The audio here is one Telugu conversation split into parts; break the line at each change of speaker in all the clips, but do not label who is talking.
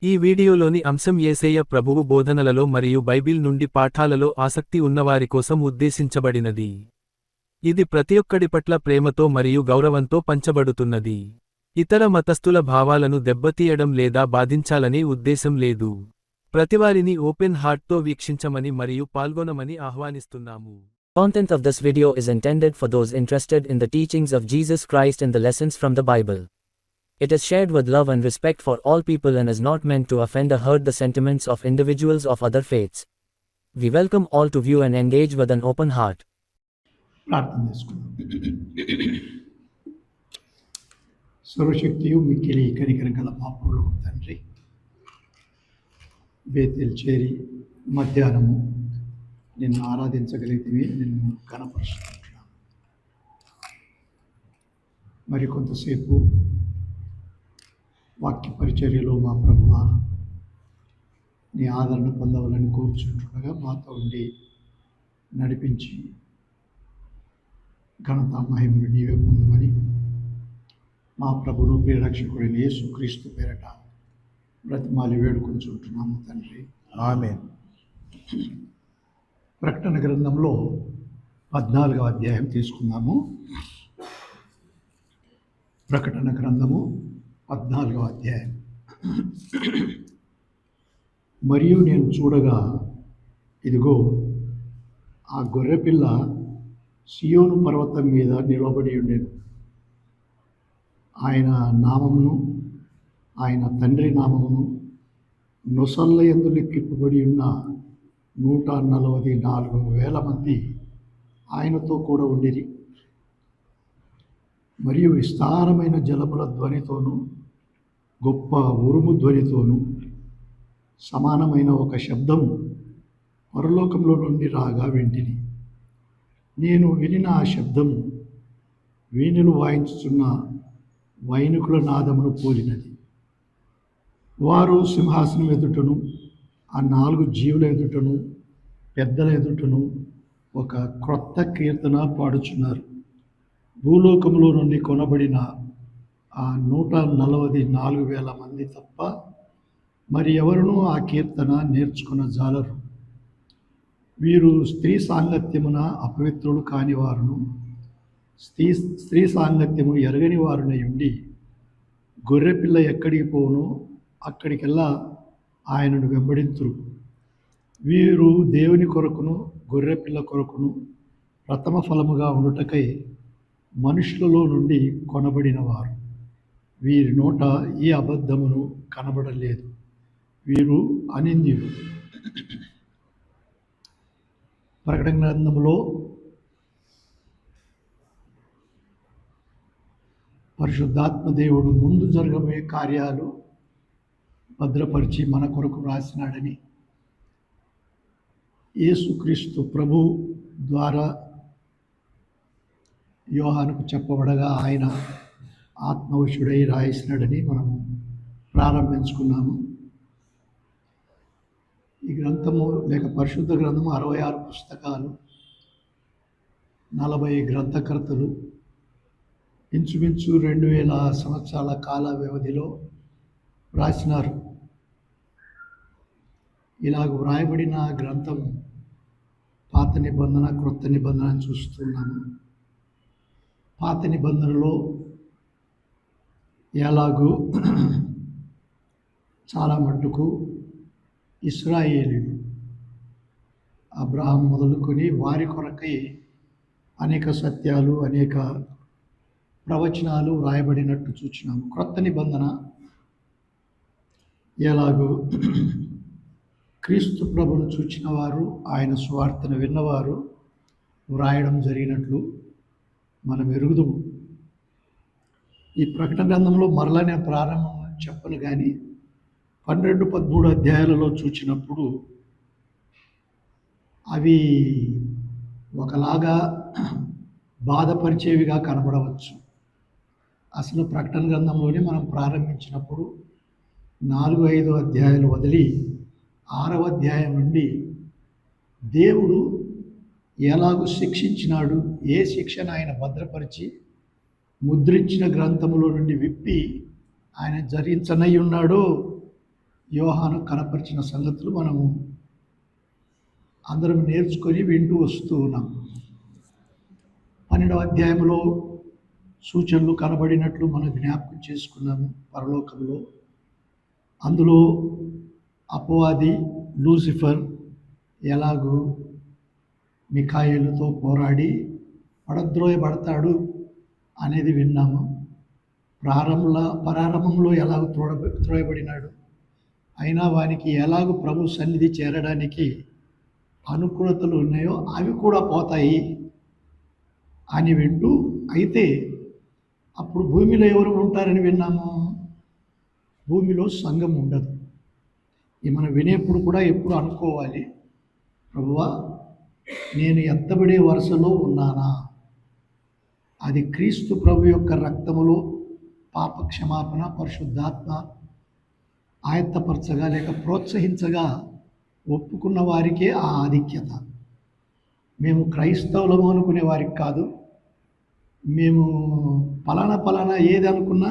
ఈ వీడియోలోని అంశం యేసయ్య ప్రభువు బోధనలలో మరియు బైబిల్ నుండి పాఠాలలో ఆసక్తి ఉన్నవారి కోసం ఉద్దేశించబడినది. ఇది ప్రతి ఒక్కడి పట్ల ప్రేమతో మరియు గౌరవంతో పంచబడుతున్నది. ఇతర మతస్థుల భావాలను దెబ్బతీయడం లేదా బాధించాలనే ఉద్దేశం లేదు. ప్రతివారిని ఓపెన్ హార్ట్తో వీక్షించమని మరియు పాల్గొనమని ఆహ్వానిస్తున్నాము.
Content of this video is intended for those interested in the teachings of Jesus Christ and the lessons from the Bible. It is shared with love and respect for all people and is not meant to offend or hurt the sentiments of individuals of other faiths. We welcome all to view and engage with an open heart.
ప్రార్థన చేసుకుందాం. సర్వశక్తియు మిక్కిలి కనికరం గల మా పరలోక తండ్రి, బేతేలు చేరి మధ్యాహ్నము నిన్ను ఆరాధించగలిగితే నిన్ను కనపరుచుకుంటున్నాను. మరి కొంతసేపు వాక్య పరిచర్యలో మా ప్రభువా నీ ఆదరణ పొందవాలని కోరుచుంటుండగా మాతో ఉండి నడిపించి ఘనత మహిమను నీవే పొందమని మా ప్రభును ప్రియరక్షకుడైన యేసుక్రీస్తు పేరట బ్రతిమాలి వేడుకొంచుంటున్నాము తండ్రి, ఆమేన్. ప్రకటన గ్రంథంలో 14వ అధ్యాయం తీసుకున్నాము. ప్రకటన గ్రంథము 14వ అధ్యాయం. మరియు నేను చూడగా ఇదిగో ఆ గొర్రెపిల్ల సియోను పర్వతం మీద నిలబడి ఉండెను. ఆయన నామమును ఆయన తండ్రి నామమును నొసళ్ళ యందు లిఖింపబడి ఉన్న 144,000 మంది ఆయనతో కూడా ఉండిరి. మరియు విస్తారమైన జలముల ధ్వనితోనూ గొప్ప ఉరుము ధ్వనితోనూ సమానమైన ఒక శబ్దము పరలోకంలో నుండి రాగా వింటిని. నేను వినిన ఆ శబ్దము వీణులు వాయించుచున్న వైనుకుల నాదమును పోలినది. వారు సింహాసనం ఎదుటను ఆ 4 జీవుల ఎదుటను పెద్దల ఎదుటను ఒక క్రొత్త కీర్తన పాడుచున్నారు. భూలోకంలో నుండి కొనబడిన ఆ 144,000 మంది తప్ప మరి ఎవరునూ ఆ కీర్తన నేర్చుకున్న జాలరు. వీరు స్త్రీ సాంగత్యమున అపవిత్రులు కాని వారును స్త్రీ సాంగత్యము ఎరగని వారునై ఉండి గొర్రెపిల్ల ఎక్కడికి పోనో అక్కడికెల్లా ఆయనను వెంబడింతురు. వీరు దేవుని కొరకును గొర్రెపిల్ల కొరకును ప్రథమ ఫలముగా ఉండుటకై మనుషులలో నుండి కొనబడిన వారు. వీరి నోట ఈ అబద్ధమును కనబడలేదు. వీరు అనింద్యులు. ప్రకటన గ్రంథములో పరిశుద్ధాత్మ దేవుడు ముందు జరగబోయే కార్యాలు భద్రపరిచి మన కొరకు రాసినాడని యేసుక్రీస్తు ప్రభు ద్వారా యోహానుకు చెప్పబడగా ఆయన ఆత్మవశుడై రాయించినాడని మనము ప్రారంభించుకున్నాము. ఈ గ్రంథము లేక పరిశుద్ధ గ్రంథము 66 పుస్తకాలు, 40 గ్రంథకర్తలు, ఇంచుమించు 2000 సంవత్సరాల కాల వ్యవధిలో రాసినారు. ఇలాగ వ్రాయబడిన గ్రంథం పాత నిబంధన క్రొత్త నిబంధన చూస్తున్నాము. పాత నిబంధనలో ఎలాగూ చాలా మట్టుకు ఇశ్రాయేలీయులు అబ్రహాం మొదలుకొని వారి కొరకై అనేక సత్యాలు అనేక ప్రవచనాలు వ్రాయబడినట్టు చూచినాము. క్రొత్త నిబంధన ఎలాగూ క్రీస్తు ప్రభును చూచిన వారు ఆయన సువార్తను విన్నవారు వ్రాయడం జరిగినట్లు మనం ఎరుగుదుము. ఈ ప్రకటన గ్రంథంలో మరలా నేను ప్రారంభం చెప్పను కానీ 12-13 అధ్యాయాలలో చూచినప్పుడు అవి ఒకలాగా బాధపరిచేవిగా కనబడవచ్చు. అసలు ప్రకటన గ్రంథంలోనే మనం ప్రారంభించినప్పుడు 4-5 అధ్యాయాలు వదిలి 6వ అధ్యాయం నుండి దేవుడు ఎలాగూ శిక్షించినాడు, ఏ శిక్షను ఆయన భద్రపరిచి ముద్రించిన గ్రంథములో నుండి విప్పి ఆయన జరిగించనై ఉన్నాడో యోహాను కనపరిచిన సంగతులు మనము అందరం నేర్చుకొని వింటూ వస్తూ ఉన్నాం. 12వ అధ్యాయంలో సూచనలు కనబడినట్లు మనం జ్ఞాపకం చేసుకున్నాము. పరలోకంలో అందులో అపవాది లూసిఫర్ ఎలాగూ మిఖాయేలుతో పోరాడి పడద్రోయబడతాడు అనేది విన్నాము. ప్రారంభంలో ఎలాగో త్రోయబడినాడు, అయినా వానికి ఎలాగో ప్రభు సన్నిధి చేరడానికి అనుకూలతలు ఉన్నాయో అవి కూడా పోతాయి అని వింటూ, అయితే అప్పుడు భూమిలో ఎవరు ఉంటారని విన్నాము? భూమిలో సంఘం ఉండదు. ఇది మనం వినేప్పుడు కూడా ఎప్పుడు అనుకోవాలి, ప్రభువా నేను ఎత్తబడే వరుసలో ఉన్నానా? అది క్రీస్తు ప్రభు యొక్క రక్తములో పాప క్షమాపణ, పరిశుద్ధాత్మ ఆయత్తపరచగా లేక ప్రోత్సహించగా ఒప్పుకున్న వారికే ఆ ఆధిక్యత. మేము క్రైస్తవులము అనుకునే వారికి కాదు. మేము పలానా ఏది అనుకున్నా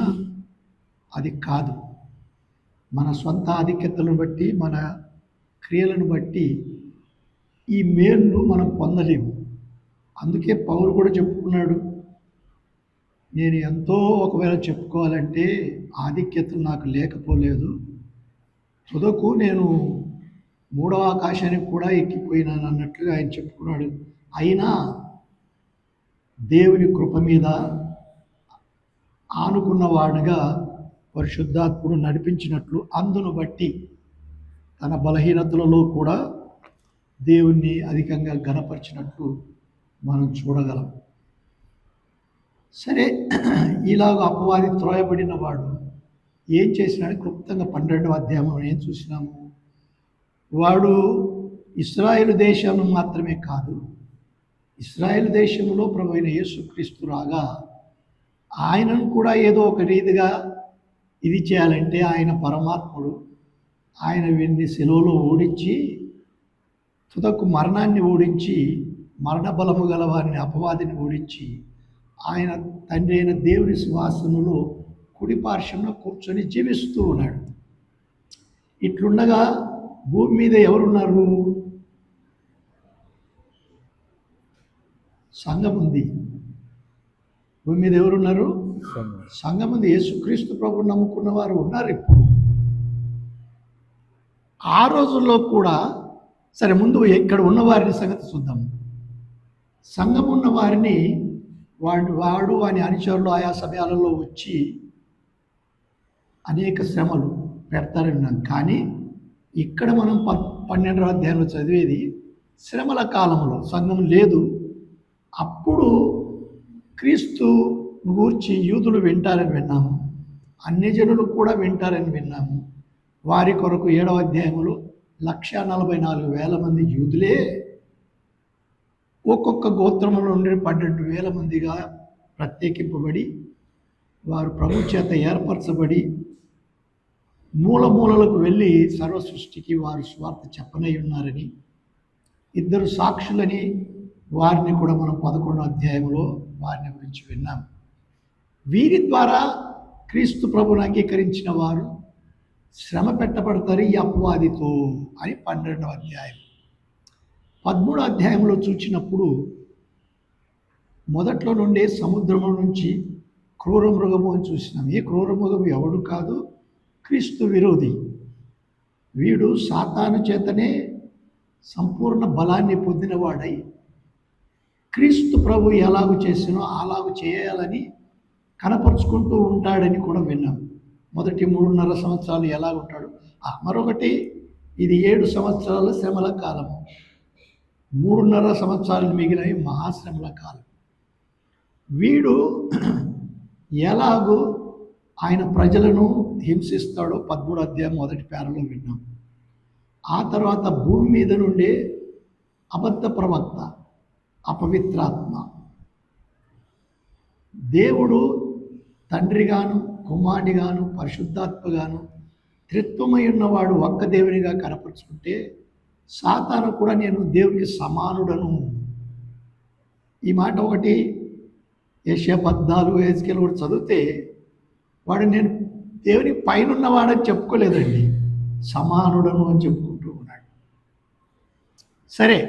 అది కాదు. మన సొంత ఆధిక్యతలను బట్టి, మన క్రియలను బట్టి ఈ మేలును మనం పొందలేము. అందుకే పౌలు కూడా చెప్పుకున్నాడు, నేను ఎంతో ఒకవేళ చెప్పుకోవాలంటే ఆధిక్యతలు నాకు లేకపోలేదు, తుదకు నేను 3వ ఆకాశానికి కూడా ఎక్కిపోయినాను అన్నట్లుగా ఆయన చెప్పుకున్నాడు. అయినా దేవుని కృప మీద ఆనుకున్నవాడుగా పరిశుద్ధాత్ముడు నడిపించినట్లు అందును బట్టి తన బలహీనతలలో కూడా దేవుణ్ణి అధికంగా ఘనపరిచినట్లు మనం చూడగలం. సరే, ఇలాగ అపవాది త్రోయబడిన వాడు ఏం చేసినాడు? క్లుప్తంగా 12వ అధ్యాయంలో ఏం చూసినాము? వాడు ఇశ్రాయేలు దేశం మాత్రమే కాదు, ఇశ్రాయేలు దేశంలో ప్రభు అయిన యేసుక్రీస్తు రాగా ఆయనను కూడా ఏదో ఒక రీతిగా ఇది చేయాలంటే ఆయన పరమాత్ముడు, ఆయన వీరిని శిలువలో ఓడించి తుదకు మరణాన్ని ఓడించి, మరణ బలము గల వారిని అపవాదిని ఓడించి ఆయన తండ్రి అయిన దేవుని సింహాసనంలో కుడి పార్శ్వంలో కూర్చొని జీవిస్తూ ఉన్నాడు. ఇట్లుండగా భూమి మీద ఎవరున్నారు? సంఘం ఉంది. భూమి మీద ఎవరున్నారు? సంఘం ఉంది. యేసుక్రీస్తు ప్రభువుని నమ్ముకున్న వారు ఉన్నారు. ఇప్పుడు ఆ రోజుల్లో కూడా సరే, ముందు ఇక్కడ ఉన్న వారిని సంగతి చూద్దాం. సంఘం ఉన్న వారిని వాడు వాని అనుచరులు ఆయా సమయాలలో వచ్చి అనేక శ్రమలు పెడతారన్నాం. కానీ ఇక్కడ మనం 12వ అధ్యాయంలో చదివేది శ్రమల కాలంలో సంఘం లేదు. అప్పుడు క్రీస్తు గూర్చి యూదులు వింటారని విన్నాము, అన్యజనులు కూడా వింటారని విన్నాము. వారి కొరకు 7వ అధ్యాయంలో 1,44,000 మంది యూదులే ఒక్కొక్క గోత్రముల నుండి 12,000 మందిగా ప్రత్యేకింపబడి వారు ప్రభు చేత ఏర్పరచబడి మూలలకు వెళ్ళి సర్వ సృష్టికి వారు స్వార్థ చెప్పనై ఉన్నారని, 2 సాక్షులని వారిని కూడా మనం 11వ అధ్యాయంలో వారిని గురించి విన్నాం. వీరి ద్వారా క్రీస్తు ప్రభుని అంగీకరించిన వారు శ్రమ పెట్టబడతారు ఈ అపవాదితో అని 12వ అధ్యాయం. 13వ అధ్యాయంలో చూచినప్పుడు మొదట్లో నుండే సముద్రము నుంచి క్రూర మృగము అని చూసినాం. ఈ క్రూర మృగము ఎవడు కాదు, క్రీస్తు విరోధి. వీడు సాతాను చేతనే సంపూర్ణ బలాన్ని పొందినవాడై క్రీస్తు ప్రభు ఎలాగూ చేసినో అలాగూ చేయాలని కనపరుచుకుంటూ ఉంటాడని కూడా విన్నాం. మొదటి 3.5 సంవత్సరాలు ఎలాగుంటాడు. మరొకటి, ఇది 7 సంవత్సరాల శ్రమల కాలము, 3.5 సంవత్సరాలు మిగిలినవి మహాశ్రమల కాలం. వీడు ఎలాగూ ఆయన ప్రజలను హింసిస్తాడో 13వ అధ్యాయం మొదటి పేరలో విన్నాం. ఆ తర్వాత భూమి మీద నుండే అబద్ధ ప్రవక్త, అపవిత్రాత్మ, దేవుడు తండ్రిగాను కుమారుడిగాను పరిశుద్ధాత్మగాను త్రిత్వమై ఉన్నవాడు ఒక్క దేవునిగా కనపరుచుకుంటే సాతాను కూడా నేను దేవునికి సమానుడను. ఈ మాట ఒకటి యెషయా 14 హెజ్కేలు కూడా చదివితే వాడు నేను దేవుని పైన ఉన్నవాడని చెప్పుకోలేదండి. సమానుడను అని చెప్పుకుంటూ ఉన్నాడు. సరే,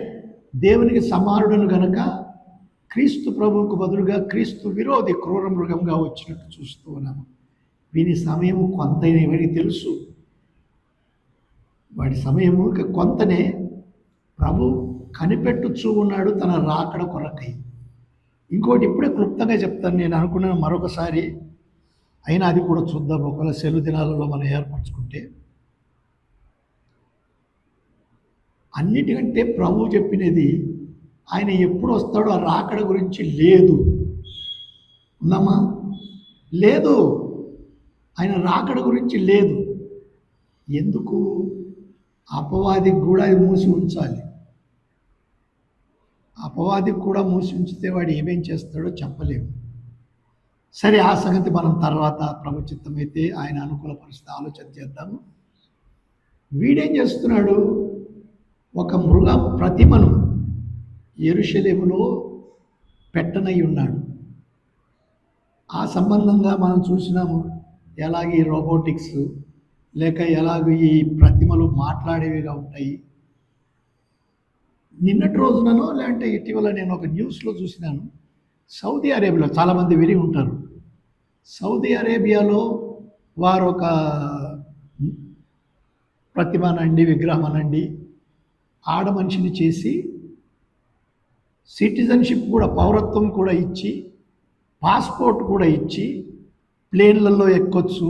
దేవునికి సమానుడను గనక క్రీస్తు ప్రభువుకు బదులుగా క్రీస్తు విరోధి క్రూర మృగంగా వచ్చినట్టు చూస్తూ ఉన్నాము. వీని సమయము కొంతనే, వాడికి తెలుసు వాడి సమయము కొంతనే ప్రభు కనిపెట్టుచూ ఉన్నాడు తన రాకడ కొరకై. ఇంకోటి ఇప్పుడే క్లుప్తంగా చెప్తాను, నేను అనుకున్నాను మరొకసారి, అయినా అది కూడా చూద్దాం ఒకవేళ సెలవు దినాలలో మనం ఏర్పరచుకుంటే. అన్నిటికంటే ప్రభు చెప్పినది ఆయన ఎప్పుడు వస్తాడో ఆ రాకడ గురించి లేదు. ఉందమ్మా? లేదు, ఆయన రాకడ గురించి లేదు. ఎందుకు? అపవాదికి కూడా అది మూసి ఉంచాలి. అపవాదికి కూడా మూసి ఉంచితే వాడు ఏమేం చేస్తాడో చెప్పలేము. సరే, ఆ సంగతి మనం తర్వాత ప్రభు చిత్తమైతే ఆయన అనుకూల పరిస్థితి ఆలోచన చేద్దాము. వీడేం చేస్తున్నాడు? ఒక మృగ ప్రతిమను యెరూషలేములో పెట్టనై ఉన్నాడు. ఆ సంబంధంగా మనం చూసినాము ఎలాగ ఈ రోబోటిక్స్ లేక ఎలాగ ఈ ప్రతిమలు మాట్లాడేవిగా ఉంటాయి. నిన్నటి రోజుననో లేదంటే ఇటీవల నేను ఒక న్యూస్లో చూసినాను, సౌదీ అరేబియాలో, చాలామంది విని ఉంటారు, సౌదీ అరేబియాలో వారు ఒక ప్రతిమ అనండి, విగ్రహం అనండి, ఆడ మనిషిని చేసి సిటిజన్షిప్ కూడా, పౌరత్వం కూడా ఇచ్చి, పాస్పోర్ట్ కూడా ఇచ్చి, ప్లేన్లలో ఎక్కొచ్చు,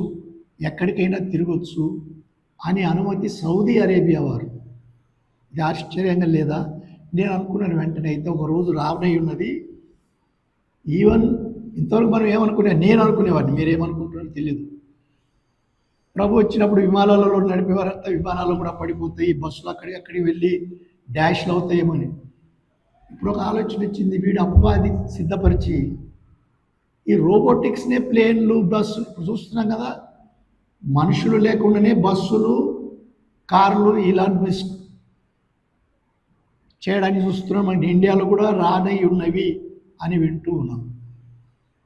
ఎక్కడికైనా తిరగొచ్చు అని అనుమతి సౌదీ అరేబియా వారు. ఇది ఆశ్చర్యంగా లేదా? నేను అనుకున్నాను వెంటనే, అయితే ఒక రోజు రావనై ఉన్నది. ఈవెన్ ఇంతవరకు మనం ఏమనుకున్నాం, నేను అనుకునేవాడిని, మీరేమనుకుంటున్నారో తెలియదు. ప్రభు వచ్చినప్పుడు విమానాలలో నడిపేవారంతా విమానాలు కూడా పడిపోతాయి, బస్సులు అక్కడికి వెళ్ళి డాష్లు అవుతాయేమని. ఇప్పుడు ఒక ఆలోచన వచ్చింది, వీడు అపవాది సిద్ధపరిచి ఈ రోబోటిక్స్నే ప్లేన్లు, బస్సులు, ఇప్పుడు చూస్తున్నాం కదా, మనుషులు లేకుండానే బస్సులు, కార్లు ఇలాంటి చేయడానికి చూస్తున్నాం. మన ఇండియాలో కూడా రానై ఉన్నవి అని వింటూ ఉన్నాం.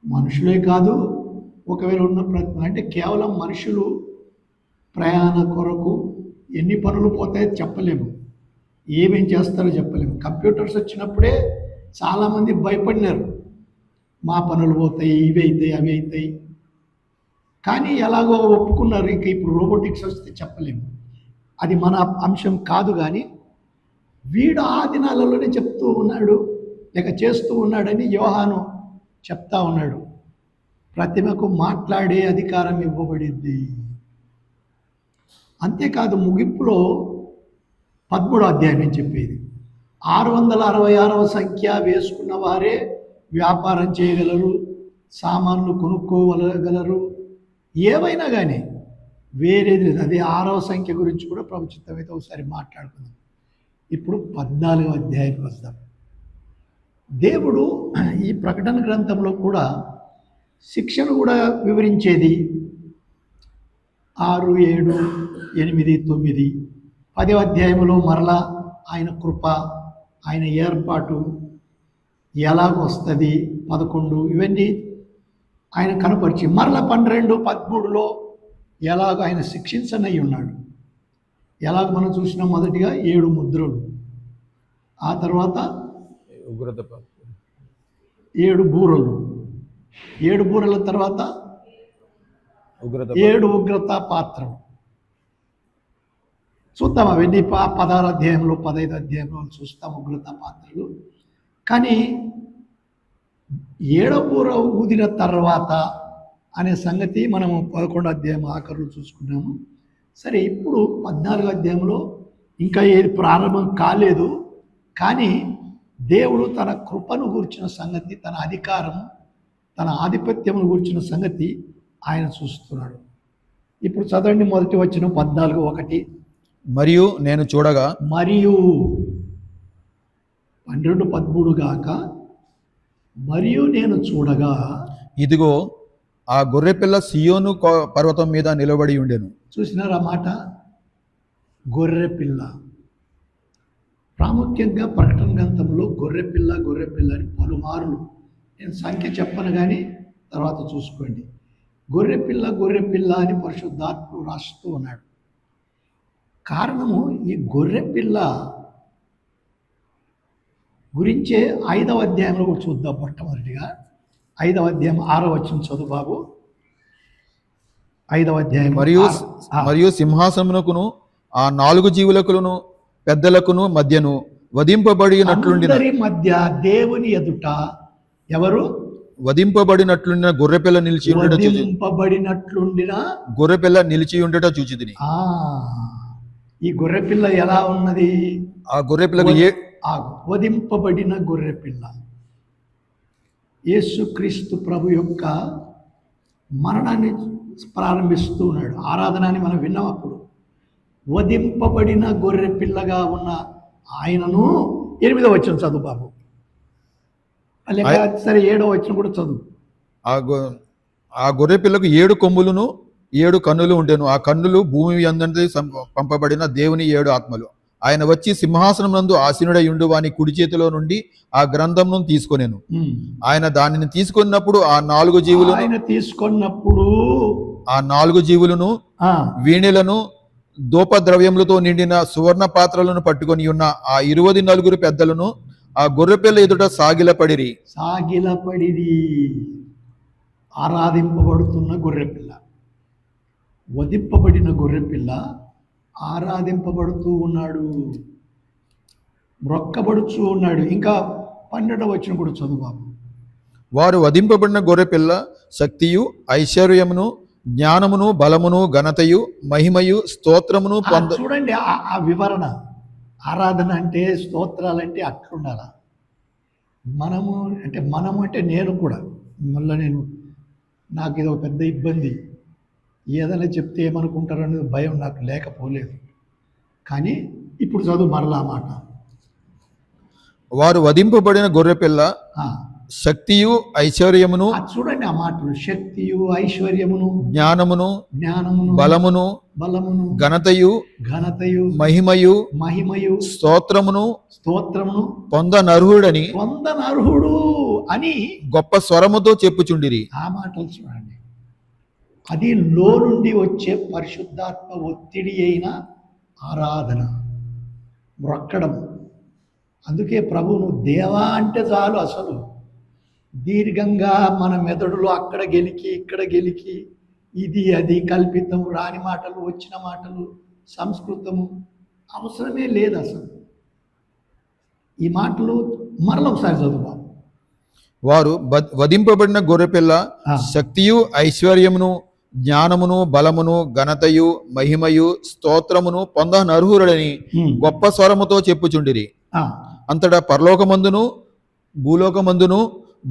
మనుషులే కాదు, ఒకవేళ ఉన్న అంటే కేవలం మనుషులు ప్రయాణ కొరకు ఎన్ని పనులు పోతాయో చెప్పలేము, ఏమేం చేస్తారో చెప్పలేము. కంప్యూటర్స్ వచ్చినప్పుడే చాలామంది భయపడినారు, మా పనులు పోతాయి, ఇవి అవుతాయి, అవి అవుతాయి. కానీ ఎలాగో ఒప్పుకున్నారు. ఇంకా ఇప్పుడు రోబోటిక్స్ వస్తే చెప్పలేము, అది మన అంశం కాదు. కానీ వీడు ఆ దినాలలోనే చెప్తూ ఉన్నాడు, లేక చేస్తూ ఉన్నాడని యోహాను చెప్తా ఉన్నాడు. ప్రతిమకు మాట్లాడే అధికారం ఇవ్వబడింది. అంతేకాదు, ముగింపులో 13వ అధ్యాయం అని చెప్పేది, 666వ సంఖ్య వేసుకున్న వారే వ్యాపారం చేయగలరు, సామాన్లు కొనుక్కోగలరు, ఏవైనా కానీ వేరేది లేదు. అదే 6వ సంఖ్య గురించి కూడా ప్రభుత్వమైతే ఒకసారి మాట్లాడుకుందాం. ఇప్పుడు 14వ అధ్యాయానికి వస్తాం. దేవుడు ఈ ప్రకటన గ్రంథంలో కూడా శిక్షను కూడా వివరించేది. 6, 7, 8, 9, 10వ అధ్యాయంలో మరలా ఆయన కృప, ఆయన ఏర్పాటు ఎలాగొస్తుంది, 11 ఇవన్నీ ఆయన కనపరిచి, మరలా 12, 13లో ఎలాగ ఆయన శిక్షించనై ఉన్నాడు. ఎలాగ మనం చూసినాం, మొదటిగా 7 ముద్రలు, ఆ తర్వాత 7 బూరలు, 7 బూరల తర్వాత 7 ఉగ్రత పాత్రలు. చూద్దాం అవన్నీ 16 అధ్యాయంలో, 15 అధ్యాయంలో చూస్తాం ఉగ్రత పాత్రలు. కానీ 7వ బూర ఊదిన తర్వాత అనే సంగతి మనము 11వ అధ్యాయం ఆఖరులు చూసుకున్నాము. సరే, ఇప్పుడు 14వ అధ్యాయంలో ఇంకా ఏది ప్రారంభం కాలేదు, కానీ దేవుడు తన కృపను గూర్చిన సంగతి, తన అధికారము, తన ఆధిపత్యమును గూర్చిన సంగతి ఆయన చూస్తున్నాడు. ఇప్పుడు చదవండి, మొదటి వచనం 14:1.
మరియు నేను చూడగా,
మరియు 12:13 గాక, మరియు నేను చూడగా,
ఇదిగో ఆ గొర్రెపిల్ల సియోను పర్వతం మీద నిలబడి ఉండెను.
చూసినారా మాట? గొర్రెపిల్ల. ప్రాముఖ్యంగా ప్రకటన గ్రంథంలో గొర్రెపిల్ల గొర్రెపిల్ల అని పలుమార్లు, నేను సంఖ్య చెప్పను కానీ తర్వాత చూసుకోండి, గొర్రెపిల్ల గొర్రెపిల్ల అని పరిశుద్ధాత్ముడు రాస్తూ ఉన్నాడు. కారణము ఈ గొర్రె పిల్ల గురించే 5వ అధ్యాయంలో కూడా చూద్దాం. మొట్టమొదటిగా 5వ అధ్యాయం 6వ వచనం చదువు బాబు. 5వ అధ్యాయం
మరియు సింహాసనమునకును ఆ 4 జీవులకును పెద్దలకును మధ్యను వధింపబడినట్లుండిన
అందరి మధ్య దేవుని ఎదుట ఎవరు
వధింపబడినట్లుండిన గొర్రెపిల్ల నిలిచి ఉండట
వధింపబడినట్లుండిన
గొర్రెపిల్ల నిలిచి ఉండట చూచితిని.
ఈ గొర్రెపిల్ల ఎలా ఉన్నది?
ఆ గొర్రెపిల్లకు
వధింపబడిన గొర్రెపిల్ల యేసుక్రీస్తు ప్రభు యొక్క మరణాన్ని ప్రారంభిస్తూ ఉన్నాడు. ఆరాధనని మనం విన్నాం. అప్పుడు వధింపబడిన గొర్రెపిల్లగా ఉన్న ఆయనను 8వ వచనం చదువు బాబు. లేక సరే 7వ వచనం కూడా చదువు.
ఆ గొర్రెపిల్లకు 7 కొమ్ములను 7 కన్నులు ఉండెను. ఆ కన్నులు భూమి అందరి పంపబడిన దేవుని 7 ఆత్మలు. ఆయన వచ్చి సింహాసనం నందు ఆసీనుడై ఉండు వాని కుడి చేతిలో నుండి ఆ గ్రంథంను తీసుకొనెను. ఆయన దానిని తీసుకున్నప్పుడు ఆ 4 జీవులు
ఆయన తీసుకున్నప్పుడు
ఆ 4 జీవులను వీణెలను ధూపద్రవ్యములతో నిండిన సువర్ణ పాత్రలను పట్టుకొని ఉన్న ఆ 24 పెద్దలను ఆ గొర్రెపిల్ల ఎదుట సాగిలపడిరి.
ఆరాధింపబడుతున్న గొర్రెపిల్ల, వధింపబడిన గొర్రెపిల్ల ఆరాధింపబడుతూ ఉన్నాడు, మ్రొక్కబడుచూ ఉన్నాడు. ఇంకా 12వ వచనం కూడా చదువు బాబు.
వారు వధింపబడిన గొర్రెపిల్ల శక్తియు ఐశ్వర్యమును జ్ఞానమును బలమును ఘనతయు మహిమయు స్తోత్రమును
చూడండి ఆ వివరణ. ఆరాధన అంటే స్తోత్రాలంటే అట్లుండాల. మనము అంటే నేను కూడా మళ్ళీ నాకు ఇది ఒక పెద్ద ఇబ్బంది, ఏదైనా చెప్తే ఏమనుకుంటారు అనేది భయం నాకు లేకపోలేదు. కానీ ఇప్పుడు చదువు మరలా మాట.
వారు వధింపబడిన గొర్రెపిల్ల శక్తియు ఐశ్వర్యమును,
చూడండి ఆ మాటలు, శక్తియు ఐశ్వర్యమును
జ్ఞానమును బలమును ఘనతయు మహిమయు స్తోత్రమును పొందనర్హుడు
అని
గొప్ప స్వరముతో చెప్పుచుండిరి.
ఆ మాటలు చూడండి. అది లో నుండి వచ్చే పరిశుద్ధాత్మ ఒత్తిడి అయిన ఆరాధన, మ్రొక్కడం. అందుకే ప్రభువును దేవా అంటే చాలు, అసలు దీర్ఘంగా మన మెదడులో అక్కడ గెలికి ఇక్కడ గెలికి ఇది అది కల్పితం, రాని మాటలు వచ్చిన మాటలు సంస్కృతము అవసరమే లేదు అసలు. ఈ మాటలు మరొకసారి చదువు.
వారు వధింపబడిన గొర్రెపిల్ల శక్తియు ఐశ్వర్యమును జ్ఞానమును బలమును ఘనతయు మహిమయు స్తోత్రమును పొందనర్హుడని గొప్ప స్వరముతో చెప్పుచుండిరి. అంతటా పరలోకమందును భూలోకమందును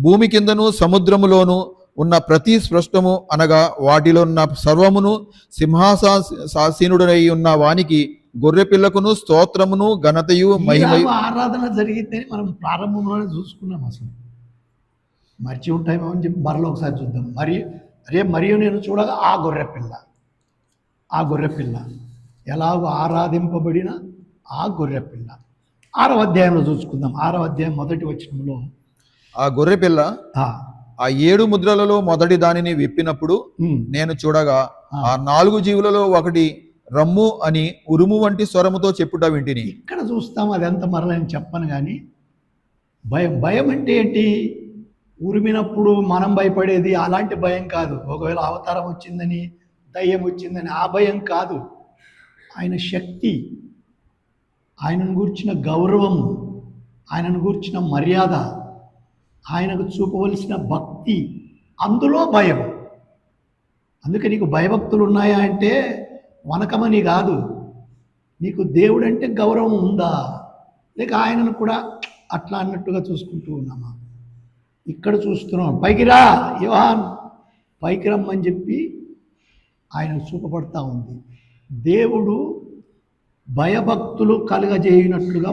భూమి కిందను సముద్రములోను ఉన్న ప్రతి స్పృష్టము అనగా వాటిలో ఉన్న సర్వమును సింహాసీనుడై ఉన్న వానికి గొర్రెపిల్లకును స్తోత్రమును ఘనతయు మహిమయు.
ఆరాధన జరిగితే మనం ప్రారంభంలోనే చూసుకున్నాం. అసలు మర్చి ఉంటామేమో అని చెప్పి మరలో ఒకసారి చూద్దాం. మరియు నేను చూడగా ఆ గొర్రెపిల్ల ఎలాగో ఆరాధింపబడిన ఆ గొర్రెపిల్ల 6వ అధ్యాయంలో చూసుకుందాం. 6వ అధ్యాయం 1వ వచనంలో
ఆ గొర్రెపిల్ల ఆ 7 ముద్రలలో మొదటి దానిని విప్పినప్పుడు నేను చూడగా ఆ 4 జీవులలో ఒకటి రమ్ము అని ఉరుము వంటి స్వరముతో చెప్పుట వింటిని.
ఇక్కడ చూస్తాం. అదంతా మరలా నేను చెప్పను. కానీ భయం అంటే ఏంటి? ఉరిమినప్పుడు మనం భయపడేది అలాంటి భయం కాదు. ఒకవేళ అవతారం వచ్చిందని, దయ్యం వచ్చిందని ఆ భయం కాదు. ఆయన శక్తి, ఆయనను గూర్చిన గౌరవము, ఆయనను గూర్చిన మర్యాద, ఆయనకు చూపవలసిన భక్తి, అందులో భయం. అందుకే నీకు భయభక్తులు ఉన్నాయా అంటే వనకమని కాదు, నీకు దేవుడు అంటే గౌరవం ఉందా, లేక ఆయనను కూడా అట్లా అన్నట్టుగా చూసుకుంటూ ఉన్నామా? ఇక్కడ చూస్తున్నాం. పైకి రా యోహాన్, పైకి రమ్మని చెప్పి ఆయన చూపబడతా ఉంది. దేవుడు భయభక్తులు కలుగజేయనట్లుగా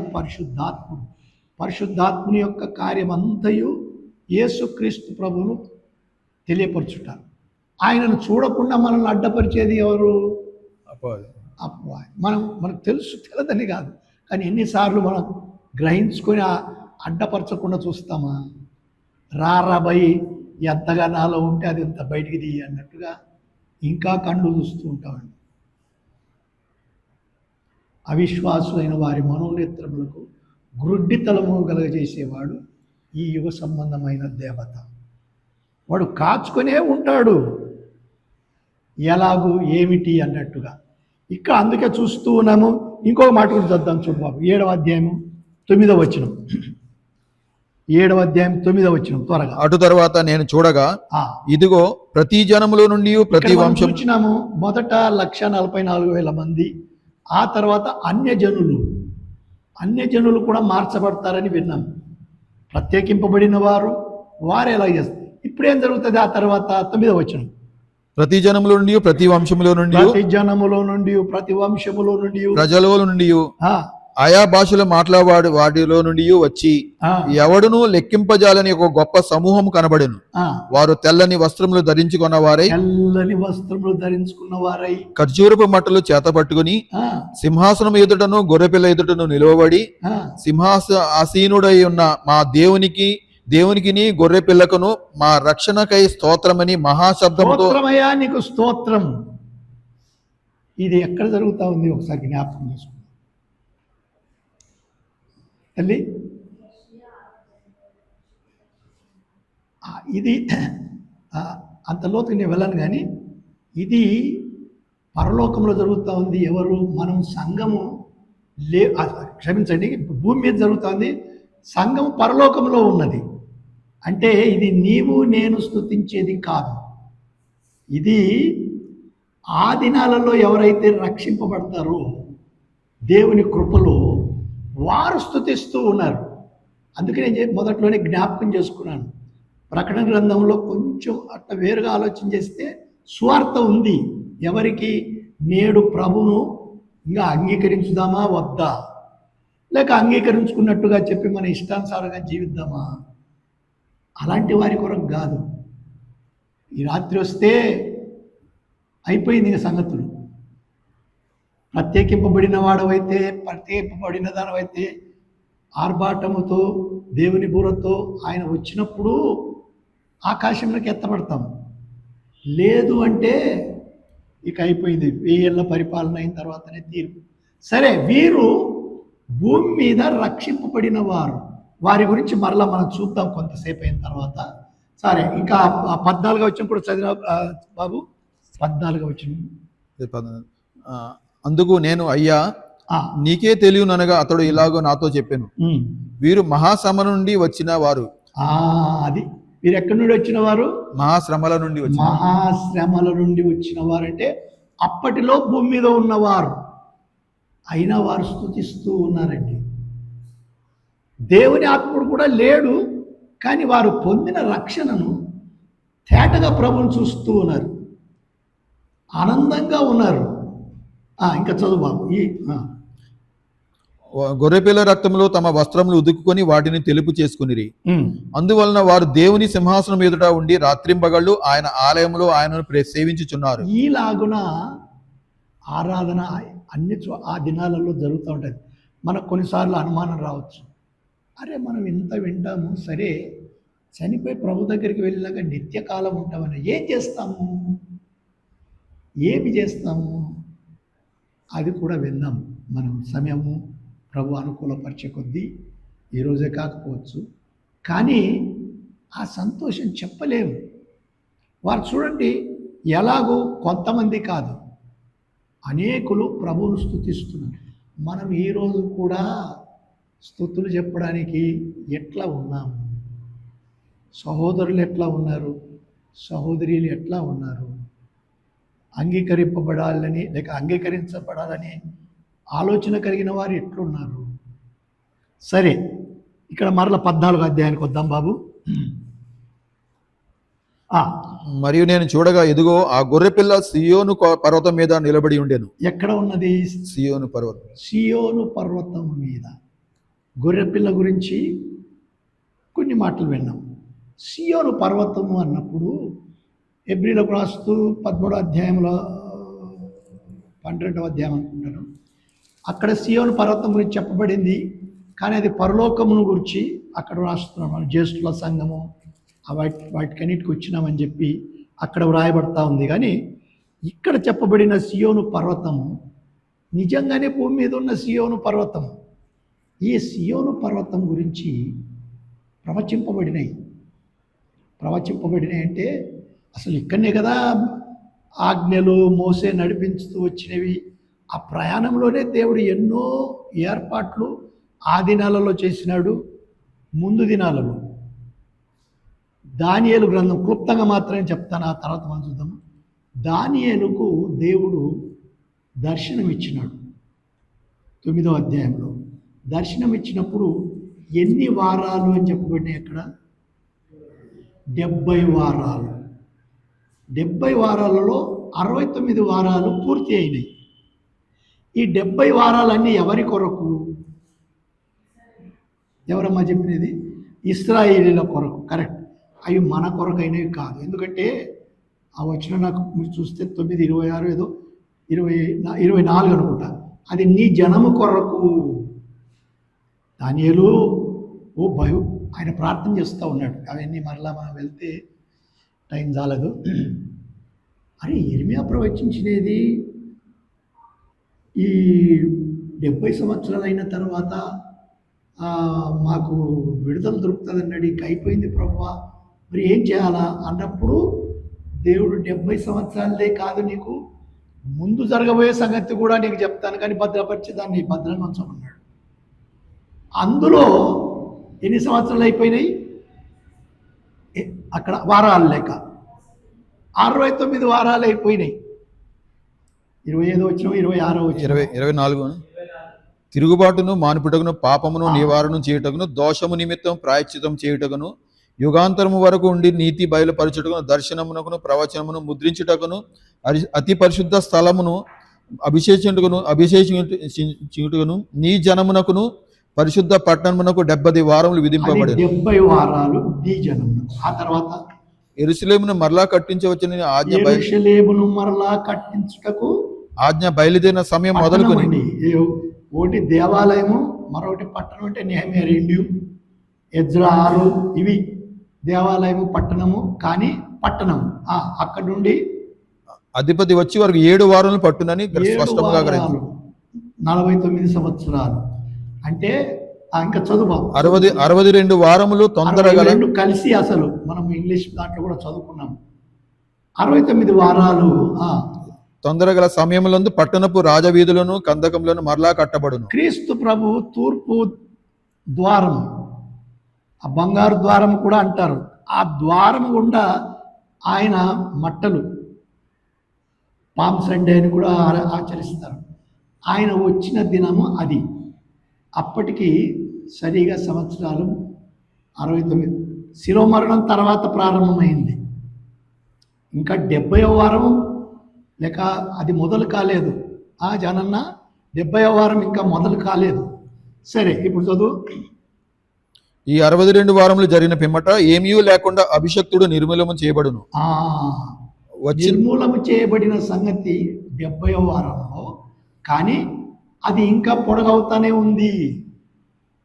పరిశుద్ధాత్ముని యొక్క కార్యమంతయు యేసుక్రీస్తు ప్రభువును తెలియపరచుట. ఆయనను చూడకుండా మనల్ని అడ్డపరిచేది ఎవరు? మనకు తెలియదని కాదు, కానీ ఎన్నిసార్లు మనం గ్రహించుకొని అడ్డపరచకుండా చూస్తామా? రారాబోయి ఎంతగా నాలో ఉంటే అది ఎంత బయటికి తీయ అన్నట్టుగా ఇంకా కళ్ళు చూస్తూ ఉంటామండి. అవిశ్వాసులైన వారి మనోనేత్రములకు గ్రుడ్డితలము కలగజేసేవాడు ఈ యుగ సంబంధమైన దేవత. వాడు కాచుకొనే ఉంటాడు, ఎలాగూ ఏమిటి అన్నట్టుగా. ఇక్కడ అందుకే చూస్తూ ఉన్నాము. ఇంకొక మాట కూడా చదువుతాం చూడు బాబు, 7వ అధ్యాయము 9వ వచనం. 7వ అధ్యాయం 9వ వచనం త్వరగా.
అటు తర్వాత నేను చూడగా ఇదిగో ప్రతి జనములో నుండి ప్రతి వంశం.
చూచినాము మొదట 1,44,000 మంది, ఆ తర్వాత అన్యజనులు కూడా మార్చబడతారని విన్నాం. ప్రత్యేకింపబడిన వారు ఎలా చేస్తారు. ఇప్పుడేం జరుగుతుంది? ఆ తర్వాత 9వ వచనం,
ప్రతి జనములో నుండి ప్రతి వంశములో నుండి
ప్రతి జనములో నుండి ప్రతి వంశములో నుండి
ప్రజల నుండి ఆయా భాషలు మాట్లాడే వాటిలో నుండి వచ్చి ఎవడును లెక్కింపజాలని ఒక గొప్ప సమూహం కనబడెను. వారు తెల్లని వస్త్రములు ధరించుకున్న వారై ఖర్జూరపు మట్టలు చేతపట్టుకుని సింహాసనం ఎదుటను గొర్రెపిల్ల ఎదుటను నిలువబడి సింహాసీనుడై ఉన్న మా దేవునికి గొర్రె పిల్లకును మా రక్షణకై స్తోత్రమని మహాశబ్దంతో.
నీకు స్తోత్రం. ఇది ఎక్కడ జరుగుతా ఉంది ఒకసారి జ్ఞాపకం చేసుకో తల్లి. ఇది అంత లోతుగా నేను వెళ్ళాను, కానీ ఇది పరలోకంలో జరుగుతూ ఉంది. ఎవరు? మనం సంఘము క్షమించండి, భూమి మీద జరుగుతుంది, సంఘం పరలోకంలో ఉన్నది. అంటే ఇది నీవు నేను స్తుతించేది కాదు. ఇది ఆ దినాలలో ఎవరైతే రక్షింపబడతారో దేవుని కృపలో వారు స్తుతిస్తూ ఉన్నారు. అందుకే నేను మొదట్లోనే జ్ఞాపకం చేసుకున్నాను. ప్రకటన గ్రంథంలో కొంచెం అట్లా వేరుగా ఆలోచన చేస్తే స్వార్థ ఉంది. ఎవరికి? నేడు ప్రభును ఇంకా అంగీకరించుదామా వద్దా, లేక అంగీకరించుకున్నట్టుగా చెప్పి మన ఇష్టానుసారంగా జీవిద్దామా? అలాంటి వారి కొరకు కాదు. ఈ రాత్రి వస్తే అయిపోయింది ఇంకా సంగతులు. ప్రత్యేకింపబడిన వాడవైతే, ప్రత్యేకింపబడిన దానివైతే ఆర్భాటముతో దేవుని బూరతో ఆయన వచ్చినప్పుడు ఆకాశంలోకి ఎత్తబడతాం. లేదు అంటే ఇక అయిపోయింది. 1000 ఏళ్ల పరిపాలన అయిన తర్వాతనే తీర్పు. సరే, వీరు భూమి మీద రక్షింపబడిన వారి గురించి మరలా మనం చూద్దాం కొంతసేపు అయిన తర్వాత. సరే, ఇంకా 14వ వచనం కూడా చదివిన బాబు. 14వ వచనం.
అందుకు నేను అయ్యా నీకే తెలియననగా అతడు ఇలాగో నాతో చెప్పాను, వీరు మహాశ్రమ నుండి వచ్చిన వారు.
అది వీరు ఎక్కడి నుండి వచ్చిన వారు?
మహాశ్రమల నుండి
వచ్చిన వారంటే అప్పటిలో భూమి మీద ఉన్నవారు. అయినా వారు స్తుతిస్తూ ఉన్నారండి. దేవుని ఆత్ముడు కూడా లేడు, కానీ వారు పొందిన రక్షణను తేటగా ప్రభువును చూస్తూ ఉన్నారు, ఆనందంగా ఉన్నారు. ఇంకా చదువు బాబు.
గొర్రెపిల్ల రక్తంలో తమ వస్త్రములు ఉదుకుని వాటిని తెలుపు చేసుకునిరి. అందువలన వారు దేవుని సింహాసనం ఎదుట ఉండి రాత్రింబగళ్ళు ఆయన ఆలయంలో ఆయనను సేవించుచున్నారు.
ఈలాగున ఆరాధన ఆ దినాలలో జరుగుతూ ఉంటుంది. మనకు కొన్నిసార్లు అనుమానం రావచ్చు, అరే మనం ఇంత వింటాము, సరే చనిపోయి ప్రభు దగ్గరికి వెళ్ళినాక నిత్యకాలం ఉంటామని ఏం చేస్తాము, ఏమి చేస్తాము? అది కూడా విందాం. మనం సమయము ప్రభు అనుకూలపరిచే కొద్దీ ఈరోజే కాకపోవచ్చు, కానీ ఆ సంతోషం చెప్పలేము. వారు చూడండి, ఎలాగో కొంతమంది కాదు, అనేకులు ప్రభువును స్తుతిస్తున్నారు. మనం ఈరోజు కూడా స్తుతులు చెప్పడానికి ఎట్లా ఉన్నాము? సహోదరులు ఎట్లా ఉన్నారు? సహోదరీలు ఎట్లా ఉన్నారు? అంగీకరింపబడాలని లేక అంగీకరించబడాలని ఆలోచన కలిగిన వారు ఎట్లున్నారు? సరే, ఇక్కడ మరల 14వ అధ్యాయానికి వద్దాం బాబు.
మరియు నేను చూడగా ఎదుగో ఆ గొర్రెపిల్ల సియోను పర్వతం మీద నిలబడి ఉండెను.
ఎక్కడ ఉన్నది?
సియోను పర్వతం.
సియోను పర్వతం మీద గొర్రెపిల్ల గురించి కొన్ని మాటలు విన్నాం. సియోను పర్వతము అన్నప్పుడు హెబ్రీలకు రాస్తూ 13వ అధ్యాయంలో 12వ అధ్యాయం అనుకుంటాను, అక్కడ సియోను పర్వతం గురించి చెప్పబడింది. కానీ అది పరలోకమును గురించి అక్కడ రాస్తున్నాం. జ్యేష్ఠుల సంఘము వాటికన్నిటికి వచ్చినామని చెప్పి అక్కడ వ్రాయబడతా ఉంది. కానీ ఇక్కడ చెప్పబడిన సియోను పర్వతము నిజంగానే భూమి మీద ఉన్న సియోను పర్వతం, ఈ సియోను పర్వతం గురించి ప్రవచింపబడినాయి అంటే అసలు ఇక్కడనే కదా ఆజ్ఞలు మోసే నడిపించుతూ వచ్చినవి. ఆ ప్రయాణంలోనే దేవుడు ఎన్నో ఏర్పాట్లు ఆ దినాలలో చేసినాడు. ముందు దినాలలో దానియేలు గ్రంథం క్లుప్తంగా మాత్రమే చెప్తాను, ఆ తర్వాత మనం చూద్దాము. దానియేలుకు దేవుడు దర్శనం ఇచ్చినాడు. 9వ అధ్యాయంలో దర్శనం ఇచ్చినప్పుడు ఎన్ని వారాలు అని చెప్పబడినాయి అక్కడ? 70 వారాలు. 70 వారాలలో 69 వారాలు పూర్తి అయినాయి. ఈ 70 వారాలన్నీ ఎవరి కొరకు? ఎవరమ్మా చెప్పినది? ఇశ్రాయేలీల కొరకు. కరెక్ట్. అవి మన కొరకు అయినవి కాదు. ఎందుకంటే ఆ వచ్చిన నాకు మీరు చూస్తే 9:26 ఏదో 24 అనుకుంటా, అది నీ జనము కొరకు. దానియేలు ఆయన ప్రార్థన చేస్తూ ఉన్నాడు. అవన్నీ మరలా మనం వెళ్తే టైం చాలదు. అరే యిర్మీయా ప్రవచించినది ఈ 70 సంవత్సరాలు అయిన తర్వాత మాకు విడుదల దొరుకుతుంది అన్నాడు, ఇంక అయిపోయింది ప్రభువా, మరి ఏం చేయాలా అన్నప్పుడు దేవుడు 70 సంవత్సరాలదే కాదు, నీకు ముందు జరగబోయే సంగతి కూడా నీకు చెప్తాను, కానీ భద్రపరిచి దాన్ని భద్రంగా ఉంచమన్నాడు. అందులో ఎన్ని సంవత్సరాలు అయిపోయినాయి? అక్కడ వారాలు లేక 69 వారాలు అయిపోయినాయి. 25 వచ్చిన 26 వచ్చిన
24 తిరుగుబాటును మానుపుటకును పాపమును నివారణం చేయుటకును దోషము నిమిత్తం ప్రాయశ్చితం చేయుటకును యుగాంతరము వరకు ఉండి నీతి బయలుపరచుటకును దర్శనమునకును ప్రవచనమును ముద్రించుటకును అతి పరిశుద్ధ స్థలమును అభిషేకించుటకును నీ జనమునకును పరిశుద్ధ పట్టణమునకు 70 వారములు విధింపబడి
70 వారాలు నీ జనమునకు. ఆ తర్వాత
యెరూషలేమును మరలా కట్టించవచ్చునని
యెరూషలేమును మరలా కట్టించుటకు
ఆజ్ఞ బయలుదేరిన సమయం మొదలుకొని
ఒకటి దేవాలయము, మరొకటి పట్టణం. అంటే నెహెమ్యా 2, ఎజ్రా 6 ఇవి దేవాలయము పట్టణము. కానీ పట్టణం అక్కడ నుండి
అధిపతి వచ్చి వరకు 7 వారాలు పట్టునని స్పష్టంగా
49 సంవత్సరాలు. అంటే ఇంకా చదువు
62 వారములు తొందరగా
కలిసి, అసలు మనం ఇంగ్లీష్ దాంట్లో కూడా చదువుకున్నాం. 69 వారాలు
తొందరగల సమయములందు పట్టణపు రాజవీధులను కందకములను మరలా కట్టబడును.
క్రీస్తు ప్రభు తూర్పు ద్వారం, ఆ బంగారు ద్వారం కూడా అంటారు, ఆ ద్వారం గుండా ఆయన మట్టలు పామ్ సండే అని కూడా ఆచరిస్తారు. ఆయన వచ్చిన దినము అది. అప్పటికి సరిగా సంవత్సరాలు 69. శిరోమరణం తర్వాత ప్రారంభమైంది. ఇంకా 70వ వారము లేక అది మొదలు కాలేదు. జనన్న 70వ వారం ఇంకా మొదలు కాలేదు. సరే, ఇప్పుడు చదువు.
ఈ 62 వారములు జరిగిన పిమ్మట ఏమీ లేకుండా అభిషక్తుడు నిర్మూలము చేయబడును.
నిర్మూలము చేయబడిన సంగతి 70వ వారంలో, కానీ అది ఇంకా పొడగవుతానే ఉంది.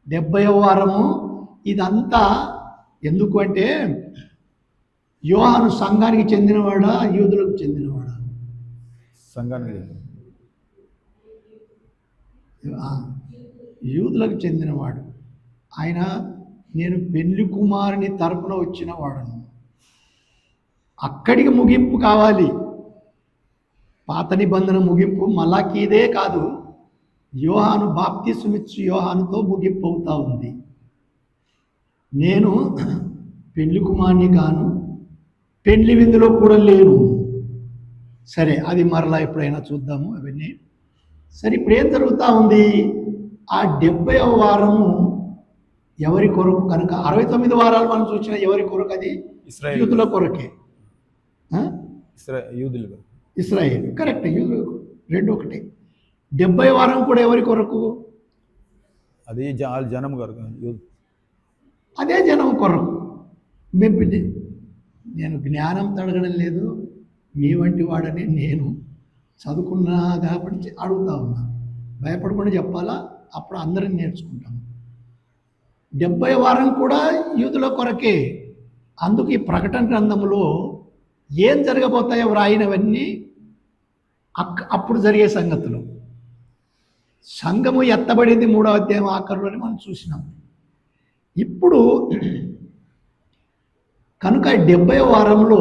70వ వారము ఇదంతా ఎందుకు అంటే, యోహాను సంఘానికి చెందినవాడా, యూదులకు చెందినవాడా?
సంఘానికి,
యూదులకు చెందినవాడు. ఆయన నేను పెళ్లి కుమారుని తరపున వచ్చిన వాడను. అక్కడికి ముగింపు కావాలి. పాత నిబంధన ముగింపు మలాకీదే కాదు, యోహాను బాప్తిస్మిచ్చు యోహానుతో ముగింపు అవుతా ఉంది. నేను పెళ్లి కుమారుని గాను, పెళ్లి విందులో కూడా లేను. సరే, అది మరలా ఎప్పుడైనా చూద్దాము అవన్నీ. సరే, ఇప్పుడు ఏం జరుగుతూ ఉంది? ఆ 70వ వారము ఎవరి కొరకు కనుక? 69 వారాలు మనం చూసిన ఎవరి కొరకు? అది యూదుల కొరకే. ఇశ్రాయేలు, కరెక్ట్. యూదుల రెండు ఒకటే. 70వ వారం కూడా ఎవరి కొరకు?
అది జనం కొరకు,
అదే జనం కొరకు. నేను జ్ఞానం తడగడం లేదు, మీ వంటి వాడని నేను చదువుకున్నా కాబట్టి అడుగుతా ఉన్నా. భయపడకుండా చెప్పాలా, అప్పుడు అందరం నేర్చుకుంటాం. 70వ వారం కూడా యూదుల కొరకే. అందుకు ఈ ప్రకటన గ్రంథంలో ఏం జరగబోతాయో వ్రాయినవన్నీ అప్పుడు జరిగే సంగతులు. సంఘము ఎత్తబడింది 3వ అధ్యాయం ఆఖరిలోనే మనం చూసినాం. ఇప్పుడు కనుక 70వ వారంలో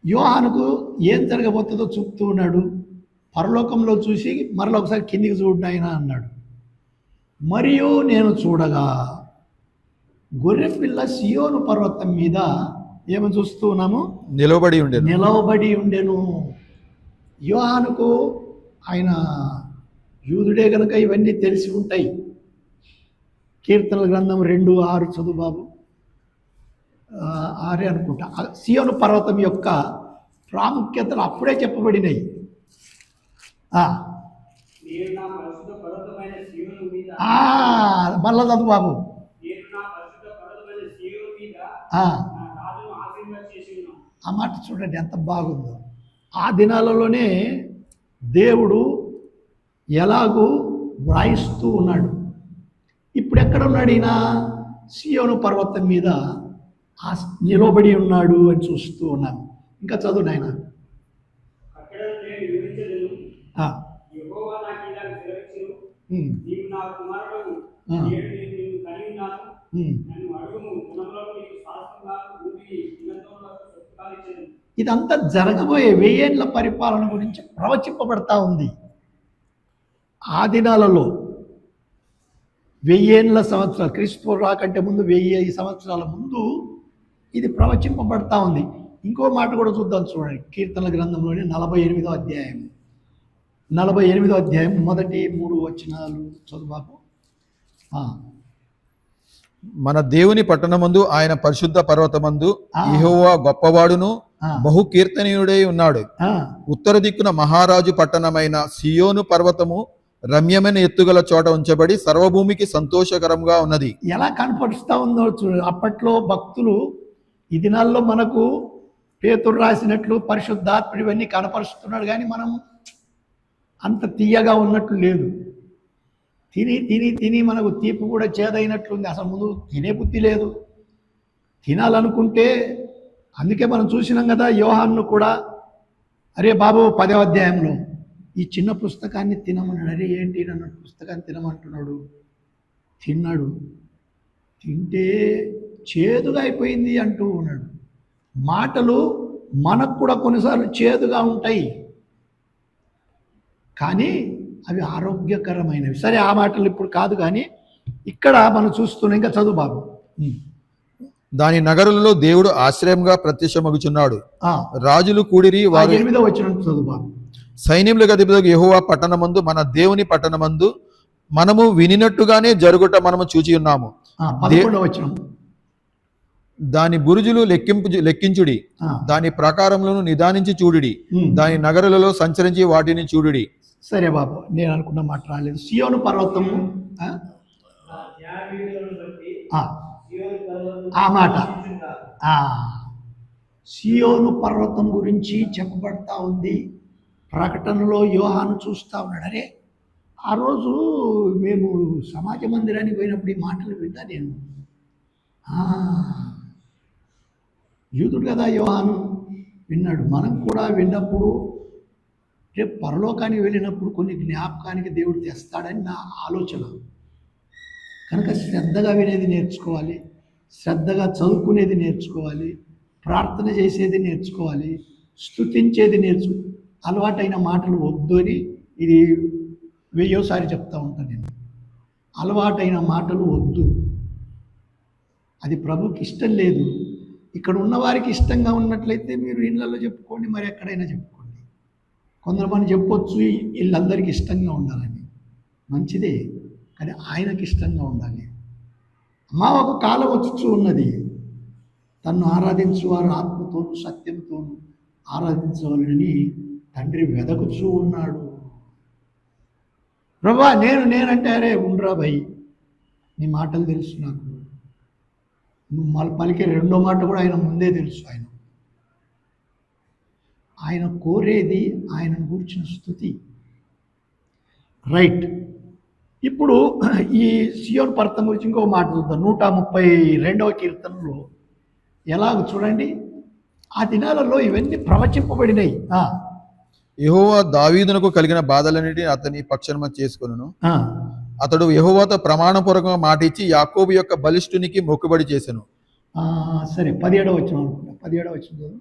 యోహానుకు ఏం జరగబోతుందో చూపుతూ ఉన్నాడు. పరలోకంలో చూసి మరలా ఒకసారి కిందికి చూడు ఆయన అన్నాడు. మరియు నేను చూడగా గొర్రెపిల్ల సియోను పర్వతం మీద ఏమని చూస్తూ ఉన్నాము, నిలవబడి ఉండెను. యోహానుకు ఆయన యూదుడే కనుక ఇవన్నీ తెలిసి ఉంటాయి. కీర్తనల గ్రంథం 2:6 చదువు బాబు, 6 అనుకుంటా. సియోను పర్వతం యొక్క ప్రాముఖ్యతలు అప్పుడే చెప్పబడినాయి. మళ్ళా చదువు బాబు. ఆ మాట చూడండి ఎంత బాగుందో. ఆ దినాలలోనే దేవుడు ఎలాగూ వ్రాయిస్తూ ఉన్నాడు. ఇప్పుడు ఎక్కడ ఉన్నాడు ఈయన? సియోను పర్వతం మీద నిలబడి ఉన్నాడు అని చూస్తూ ఉన్నాను. ఇంకా చదువు నాయన. ఇదంతా జరగబోయే 1000 ఏళ్ల పరిపాలన గురించి ప్రవచింపబడతా ఉంది. ఆ దినాలలో 1000 ఏళ్ల సంవత్సరాలు, క్రీస్తు రాకంటే ముందు 1000 సంవత్సరాల ముందు ఇది ప్రవచింపబడతా ఉంది. ఇంకో మాట కూడా చూద్దాం చూడండి. కీర్తనల గ్రంథంలోని 48వ అధ్యాయం 48వ అధ్యాయం మొదటి 3 వచనాలు చదువు బాబు.
మన దేవుని పట్టణమందు ఆయన పరిశుద్ధ పర్వతమందు యెహోవా గొప్పవాడును బహు కీర్తనీయుడై ఉన్నాడు. ఉత్తర దిక్కున మహారాజు పట్టణమైన సియోను పర్వతము రమ్యమైన ఎత్తుగల చోట ఉంచబడి సర్వభూమికి సంతోషకరంగా ఉన్నది.
ఎలా కనపరుస్తా ఉందో చూడు. అప్పట్లో భక్తులు, ఈ దినాల్లో మనకు పేతురు రాసినట్లు పరిశుద్ధాత్ముడు ఇవన్నీ కనపరుస్తున్నాడు, కానీ మనం అంత తీయగా ఉన్నట్లు లేదు. తిని తిని తిని మనకు తీపి కూడా చేదైనట్లుంది. అసలు ముందు తినే బుద్ధి లేదు, తినాలనుకుంటే. అందుకే మనం చూసినాం కదా, యోహాన్ను కూడా అరే బాబు 10వ అధ్యాయంలో ఈ చిన్న పుస్తకాన్ని తినమన్నాడు. అరే ఏంటి నన్ను పుస్తకాన్ని తినమంటున్నాడు. తిన్నాడు, తింటే చేదుగా అయిపోయింది అంటూ ఉన్నాడు. మాటలు మనకు కూడా కొన్నిసార్లు చేదుగా ఉంటాయి, కానీ అవి ఆరోగ్యకరమైనవి. సరే, ఆ మాటలు ఇప్పుడు కాదు, కానీ ఇక్కడ మనం చూస్తున్నాం. ఇంకా చదువు బాబు.
దాని నగరులలో దేవుడు ఆశ్రయంగా ప్రత్యక్షమగుచున్నాడు. రాజులు కూడిరి, వారు
8వ వచనం చదువు బాబు.
సైన్యములకు అధిపతి యెహోవా పట్టణమందు మన దేవుని పట్టణమందు మనము వినినట్టుగానే జరుగుట మనము చూచి ఉన్నాము.
11వ వచనం.
దాని బురుజులు లెక్కించుడి, దాని ప్రాకారములను నిదానించి చూడుడి, దాని నగరులలో సంచరించి వాటిని చూడుడి.
సరే బాబు, నేను అనుకున్న మాట రాలేదు. సియోను పర్వతము, ఆ మాట సియోను పర్వతం గురించి చెప్పబడతా ఉంది. ప్రకటనలో యోహాను చూస్తూ ఉన్నాడు. అరే, ఆ రోజు మేము సమాజ మందిరానికి పోయినప్పుడు ఈ మాటలు విన్నా నేను. యూదుడు కదా యోహాను, విన్నాడు. మనం కూడా విన్నప్పుడు రేపు పరలోకానికి వెళ్ళినప్పుడు కొన్ని జ్ఞాపకానికి దేవుడు తెస్తాడని నా ఆలోచన. కనుక శ్రద్ధగా వినేది నేర్చుకోవాలి, శ్రద్ధగా చదువుకునేది నేర్చుకోవాలి, ప్రార్థన చేసేది నేర్చుకోవాలి, స్తుతించేది అలవాటైన మాటలు వద్దు అని ఇది 1000సారి చెప్తా ఉంటాను నేను. అలవాటైన మాటలు వద్దు, అది ప్రభుకి ఇష్టం లేదు. ఇక్కడ ఉన్నవారికి ఇష్టంగా ఉన్నట్లయితే మీరు ఇళ్ళల్లో చెప్పుకోండి, మరి ఎక్కడైనా చెప్పుకోండి. కొందరు చెప్పొచ్చు వీళ్ళందరికీ ఇష్టంగా ఉండాలని, మంచిదే, కానీ ఆయనకి ఇష్టంగా ఉండాలి. మా ఒక కాలం వచ్చి ఉన్నది, తన్ను ఆరాధించువారు ఆత్మతోను సత్యంతోను ఆరాధించవాలని తండ్రి వెదకుచూ ఉన్నాడు. ప్రభా నేనంటే అరే ఉండరా భయ్, నీ మాటలు తెలుసు నాకు, నువ్వు పలికే రెండో మాట కూడా ఆయన ముందే తెలుసు. ఆయన కోరేది ఆయనను గూర్చిన స్తుతి. రైట్. ఇప్పుడు ఈ సియోను పర్వతం గురించి ఇంకో మాట చూద్దాం. 132వ కీర్తనలో ఎలాగ చూడండి, ఆ దినాలలో ఇవన్నీ ప్రవచింపబడినాయి.
యెహోవా దావీదునకు కలిగిన బాధలన్నిటిని అతని పక్షాన చేసుకొనును.
ఆ,
అతడు యెహోవాతో ప్రమాణపూర్వకంగా మాట ఇచ్చి యాకోబు యొక్క బలిష్ఠునికి మొక్కుబడి చేసెను.
సరే 17వ వచనం అనుకుంటా. 17వ వచనం చదువు.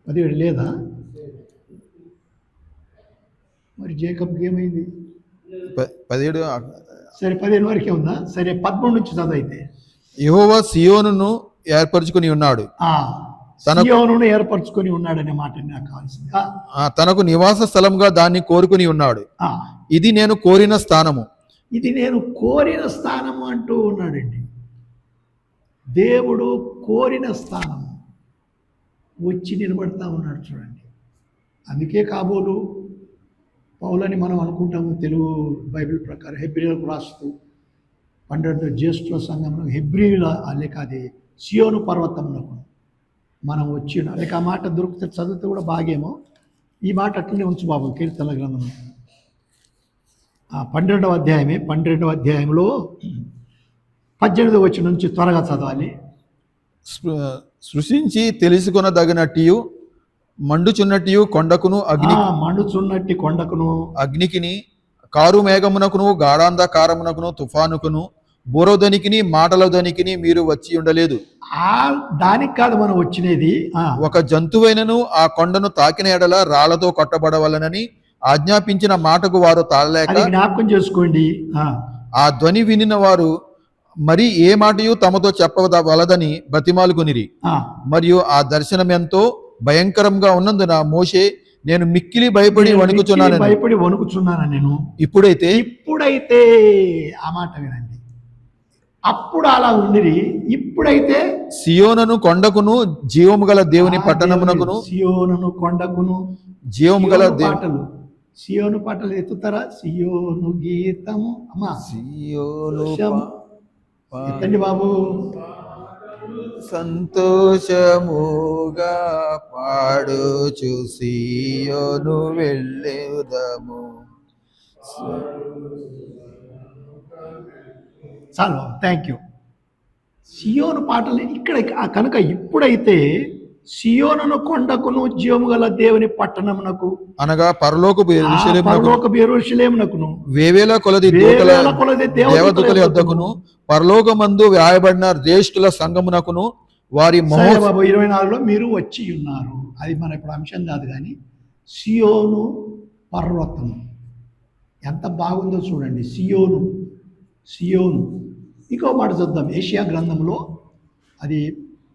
17 లేదా? మరి జేకబ్కి ఏమైంది?
17
సరే 15 వరకే ఉందా? సరే 13 నుంచి చదువు అయితే.
యెహోవా సియోనును ఏర్పరచుకుని ఉన్నాడు,
సియోనును ఏర్పరచుకొని ఉన్నాడనే మాట నాకు కావాల్సింది.
తనకు నివాస స్థలంగా దాన్ని కోరుకుని ఉన్నాడు. ఇది నేను కోరిన స్థానము,
ఇది నేను కోరిన స్థానము అంటూ ఉన్నాడండి. దేవుడు కోరిన స్థానము వచ్చి నిలబడతా ఉన్నాడు చూడండి. అందుకే కాబోలు పౌలని మనం అనుకుంటాము తెలుగు బైబిల్ ప్రకారం హెబ్రీలకు రాస్తూ 12 జ్యేష్ఠుల సంఘంలో హెబ్రీల లేక అది సియోను పర్వతమునకు మనం వచ్చి లేక ఆ మాట దొరికితే చదివితే కూడా బాగేమో. ఈ మాట అట్లనే ఉంచు బాబు కీర్తనల గ్రంథం 12వ అధ్యాయమే. 12వ అధ్యాయంలో 18వ వచనం నుంచి త్వరగా చదవాలి.
సృష్టించి తెలుసుకొనదగినట్టు మండుచున్నట్టు కొండకును
మండుచున్నట్టి కొండకును
అగ్నికిని కారు మేఘమునకును గాఢాంధకారమునకును తుఫానుకును బోరోధనికిని మాటల ధనికిని మీరు వచ్చి ఉండలేదు.
దానికి కాదు మనం వచ్చినది.
ఒక జంతువైనను ఆ కొండను తాకిన ఎడల రాళ్లతో కొట్టబడవలనని ఆజ్ఞాపించిన మాటకు వారు తాళలేక
జ్ఞాపకం చేసుకోండి.
ఆ ధ్వని వినిన వారు మరి ఏ మాటయు తమతో చెప్పవలదని బతిమాలుకొనిరి. మరియు ఆ దర్శనం ఎంతో భయంకరంగా ఉన్నందున మోషే నేను మిక్కిలి భయపడి
వణుకుచున్నాను నేను. ఇప్పుడైతే ఆ మాట వినండి. అప్పుడు అలా ఉండిరి. ఇప్పుడైతే
సియోనును కొండకును జీవము గల దేవుని పట్టణమునకును
సియోనును కొండకును
జీవము గల
పాటలు సియోను పాటలు ఎత్తుతారా? సియోను గీతము అమ్మా
సియోను
ఎత్తండి బాబు.
సంతోషముగా పాడుచు సియోను వెళ్ళేదము.
చాలు, థ్యాంక్ యూ. సియోను పాటలు ఇక్కడ కనుక ఇప్పుడైతే సియోనును కొండకును జీవము గల దేవుని పట్టణమునకు
అనగా పరలోకపు
యెరూషలేమునకును
వేవేల కొలది దేవదూతల యొద్దకును పరలోకమందు వ్రాయబడిన జ్యేష్ఠుల సంఘమునకును వారి
బాబు 24లో మీరు వచ్చి ఉన్నారు. అది మన ఇప్పుడు అంశం కాదు, కానీ సియోను పర్వతము ఎంత బాగుందో చూడండి. సియోను ఇంకో మాట చూద్దాం. ఏషియా గ్రంథంలో అది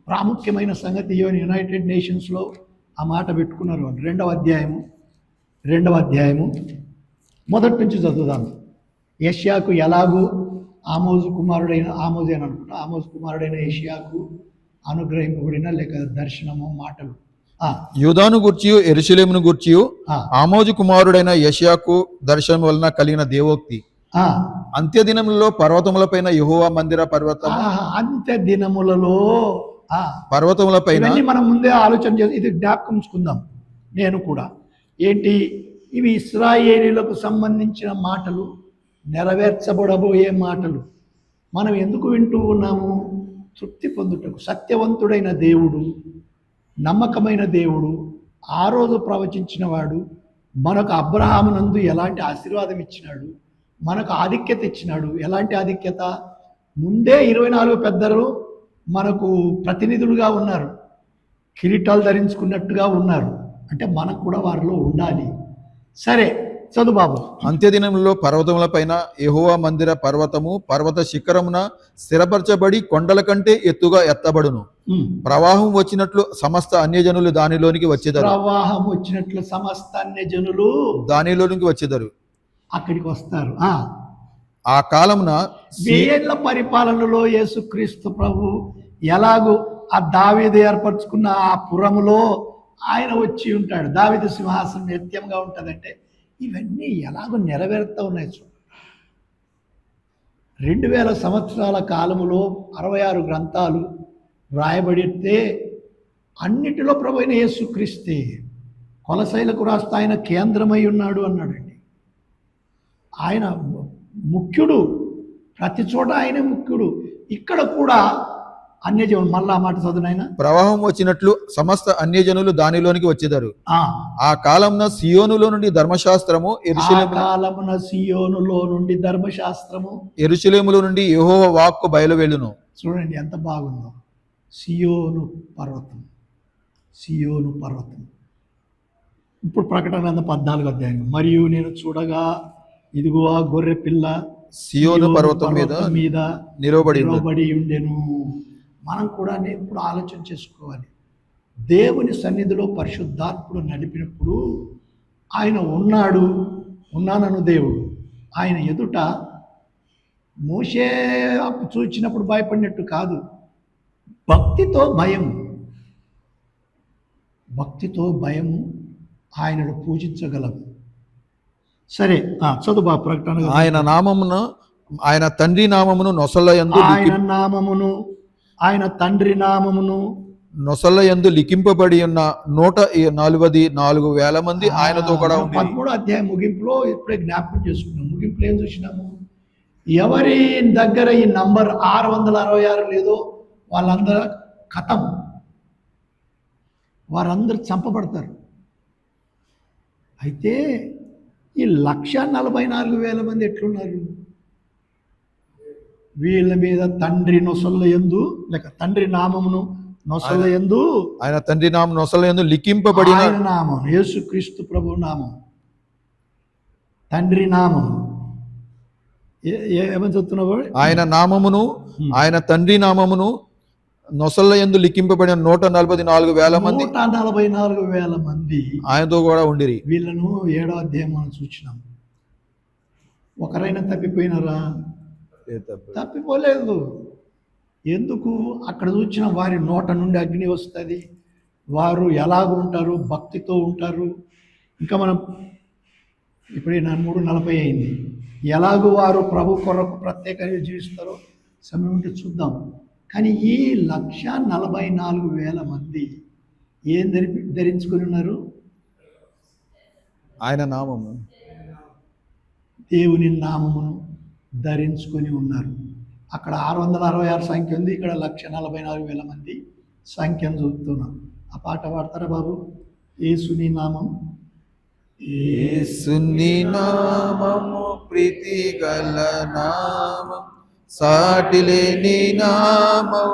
ప్రాముఖ్యమైన సంగతి. యునైటెడ్ నేషన్స్లో ఆ మాట పెట్టుకున్నారు. 2వ అధ్యాయము మొదటి నుంచి చదువుదాం. ఏషియాకు ఎలాగూ ఆమోజు కుమారుడైన ఏషియాకు అనుగ్రహింపబడిన లేక దర్శనము మాటలు
యూదాను గూర్చి యెరూషలేమును గూర్చి ఆమోజు కుమారుడైన యెషయాకు దర్శనం వలన కలిగిన దేవోక్తి. అంత్య దినములలో పర్వతములపైన యెహోవా మందిర
అంత్య దినములలో
పర్వతములపైన
మనం ముందే ఆలోచన చేసి ఇది జ్ఞాపకం ఉంచుకుందాం. నేను కూడా ఏంటి ఇవి ఇశ్రాయేలీలకు సంబంధించిన మాటలు, నెరవేర్చబడబోయే మాటలు. మనం ఎందుకు వింటూ ఉన్నాము? తృప్తి పొందుటకు. సత్యవంతుడైన దేవుడు, నమ్మకమైన దేవుడు, ఆ రోజు ప్రవచించిన వాడు మనకు అబ్రహామునందు ఎలాంటి ఆశీర్వాదం ఇచ్చినాడు, మనకు ఆధిక్యత ఇచ్చినాడు. ఎలాంటి ఆధిక్యత? ముందే 24 పెద్దలు మనకు ప్రతినిధులుగా ఉన్నారు, కిరీటాలు ధరించుకున్నట్టుగా ఉన్నారు. అంటే మనకు కూడా వారిలో ఉండాలి. సరే చదువు బాబు.
అంత్యదినంలో పర్వతములపైన యెహోవా మందిర పర్వతము పర్వత శిఖరమున స్థిరపరచబడి కొండల కంటే ఎత్తుగా ఎత్తబడును. ప్రవాహం వచ్చినట్లు సమస్త అన్యజనులు దానిలోనికి వచ్చేదారు.
ప్రవాహం వచ్చినట్లు సమస్త అన్యజనులు
దానిలోనికి వచ్చేదారు,
అక్కడికి వస్తారు.
ఆ కాలమున
1000 ఏళ్ల పరిపాలనలో యేసుక్రీస్తు ప్రభు ఎలాగూ ఆ దావీదు ఏర్పరచుకున్న ఆ పురములో ఆయన వచ్చి ఉంటాడు. దావీదు సింహాసనం నిత్యంగా ఉంటుందంటే ఇవన్నీ ఎలాగో నెరవేరుతూ ఉన్నాయి. 2000 సంవత్సరాల కాలములో 66 గ్రంథాలు వ్రాయబడితే అన్నిటిలో ప్రభు అయిన యేసుక్రీస్తే. కొలసైలకు రాస్తే ఆయన కేంద్రమై ఉన్నాడు అన్నాడండి. ఆయన ముఖ్యుడు. ప్రతి చోట ఆయనే ముఖ్యుడు. ఇక్కడ కూడా అన్యజనులు, మళ్ళా ఆ మాట చదువునైనా.
ప్రవాహం వచ్చినట్లు సమస్త అన్యజనులు దానిలోనికి వచ్చేదారు.
ఆ
ఆ కాలంన సియోనులో నుండి ధర్మశాస్త్రము,
కాలమున సియోనులో నుండి ధర్మశాస్త్రము,
యెరూషలేములో నుండి యెహోవా వాక్కు బయలువెళ్ళును.
చూడండి ఎంత బాగుందో. సియోను పర్వతం, సియోను పర్వతం. ఇప్పుడు ప్రకటన గ్రంథం 14వ అధ్యాయం. మరియు నేను చూడగా ఇదిగో ఆ గొర్రె పిల్ల
సియోను పర్వతం మీద నిలవబడి
ఉండెను. మనం కూడా ఇప్పుడు ఆలోచన చేసుకోవాలి. దేవుని సన్నిధిలో పరిశుద్ధాత్ముడు నడిపినప్పుడు ఆయన ఉన్నానను దేవుడు ఆయన ఎదుట మోషే చూచినప్పుడు భయపడినట్టు కాదు, భక్తితో భయము ఆయనను పూజించగలము. సరే చదువు బా ప్రకటన.
ఆయన తండ్రి నామమును నొసలయందు
ఆయన తండ్రి నామమును
నొసలయందు లిఖింపబడి ఉన్న 144,000 మంది ఆయనతో కూడా
13వ అధ్యాయం ముగింపులో ఇప్పుడే జ్ఞాపకం చేసుకున్నాం. ముగింపులో ఏం చూసినాము? ఎవరి దగ్గర ఈ నంబర్ 666 లేదో వాళ్ళందరూ కథం, వారందరూ చంపబడతారు. అయితే ఈ 144,000 మంది ఎట్లున్నారు? వీళ్ళ మీద తండ్రి నొసళ్ళ యందు లేక తండ్రి నామమును నొసళ్ళ యందు,
ఆయన తండ్రి నామం నొసళ్ళ యందు లిఖింపబడిన
నామం, యేసుక్రీస్తు ప్రభు నామం, తండ్రి నామం. ఏమని చెప్తున్నావు?
ఆయన నామమును, ఆయన తండ్రి నామమును నొసళ్ళ యందు లిఖింపబడిన 144,000 మంది,
144,000 మంది
ఆయనతో కూడా ఉండిరి.
వీళ్ళను 7వ అధ్యాయం మనం చూసినాం. ఒకరైనా తప్పిపోయినారా? తప్పిపోలేదు. ఎందుకు? అక్కడ చూసిన వారి నోట నుండి అగ్ని వస్తుంది. వారు ఎలాగ ఉంటారు? భక్తితో ఉంటారు. ఇంకా మనం ఇప్పుడే 3:40 అయింది. ఎలాగూ వారు ప్రభు కొరకు ప్రత్యేకంగా జీవిస్తారో సమయం ఉంటే చూద్దాం. కానీ ఈ 144,000 మంది ఏం ధరించుకొని ఉన్నారు?
ఆయన నామము,
దేవుని నామమును ధరించుకొని ఉన్నారు. అక్కడ 666 సంఖ్య ఉంది, ఇక్కడ 144,000 మంది సంఖ్యను చూస్తున్నాం. ఆ పాట పాడతారా బాబు? యేసుని నామం,
యేసుని నామము ప్రీతి గల నామం, సాటిలేని నామం,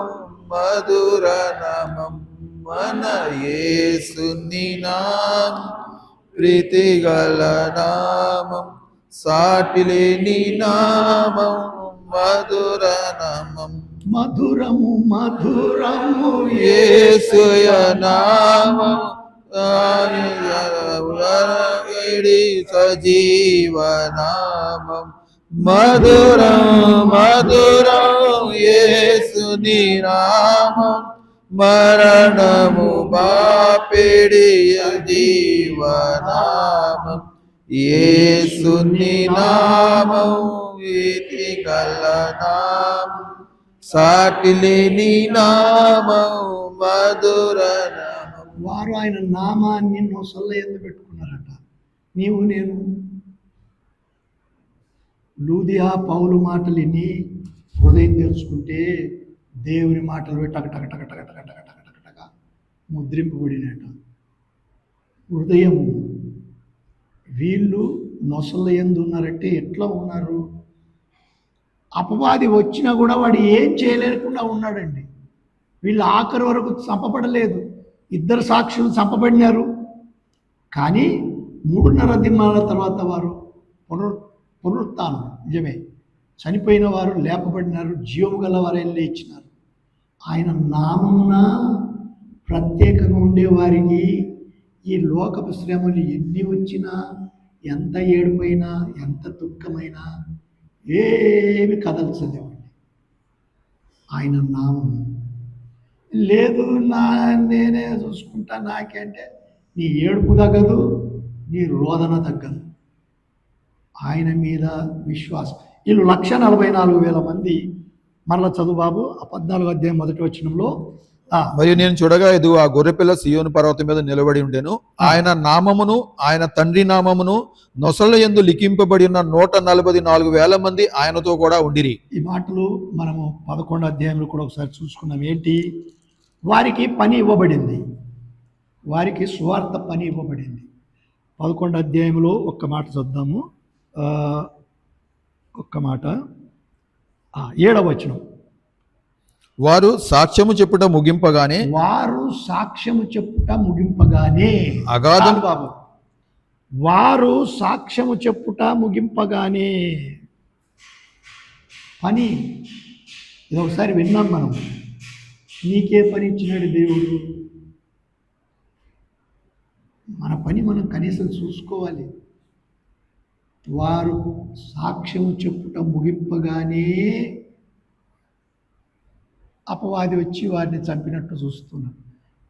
మధుర నామం, మన యేసుని నామం ప్రీతి గల నామం, సాటిలేని నామం, మధుర నామం.
మధురము మధురము
యేసుయ నామం, సజీవనామం, మధురం మధురం యేసుని నామం, మరణము బాపెడి జీవనామం, యేసుని నామం వీతి గల నామం, సాటిలేని నామం, మధుర నామం.
వారు ఆయన నామాన్ని నొసళ్ళ యందు పెట్టుకున్నారట. నీవు నేను లూదియా పౌలు మాటలు విని హృదయం తెరుచుకుంటే దేవుని మాటలు టక టక టక టక టక టక టక టక టక ముద్రింపబడినట హృదయము. వీళ్ళు నొసళ్ళ యందు ఉన్నారంటే ఎట్లా ఉన్నారు? అపవాది వచ్చినా కూడా వాడు ఏం చేయలేకుండా ఉన్నాడండి. వీళ్ళు ఆఖరి వరకు చంపబడలేదు. 2 సాక్షులు చంపబడినారు. కానీ 3.5 దినాల తర్వాత వారు పునరుత్థానం, నిజమే, చనిపోయిన వారు లేపబడినారు, జీవము గల వారే లేచినారు. ఆయన నామమున ప్రత్యేకంగా ఉండేవారికి ఈ లోకపు శ్రమలు ఎన్ని వచ్చినా, ఎంత ఏడుపైనా, ఎంత దుఃఖమైనా ఏమి కదల్చలేవండి. ఆయన నామము లేదు నేనే చూసుకుంటా నాకేంటే నీ ఏడుపు తగ్గదు, నీ రోదన తగ్గదు. ఆయన మీద విశ్వాసం. వీళ్ళు 144,000 మంది. మరలా చదువు బాబు. 14వ అధ్యాయం 1వ వచనంలో ఆ,
మరియు నేను చూడగా ఇది ఆ గొర్రెపిల్ల సియోను పర్వతం మీద నిలబడి ఉండెను. ఆయన నామమును ఆయన తండ్రి నామమును నొసళ్ళ యందు లిఖింపబడిన 144,000 మంది ఆయనతో కూడా ఉండిరి.
ఈ మాటలు మనము 11వ అధ్యాయంలో కూడా ఒకసారి చూసుకున్నాం. ఏంటి? వారికి పని ఇవ్వబడింది, వారికి సువార్త పని ఇవ్వబడింది. 11వ అధ్యాయంలో ఒక్క మాట చూద్దాము. ఒక్క మాట 7వ వచనం.
వారు సాక్ష్యము చెప్పుట ముగింపగానే
వారు సాక్ష్యము చెప్పుట ముగింపగానే
అగాధం
చాలు బాబు. వారు సాక్ష్యము చెప్పుట ముగింపగానే పని ఇది ఒకసారి విన్నాం మనం. నీకే పని ఇచ్చినాడు దేవుడు. మన పని మనం కనీసం చూసుకోవాలి. వారు సాక్ష్యము చెప్పుట ముగింపగానే అపవాది వచ్చి వారిని చంపినట్టు చూస్తున్నాడు.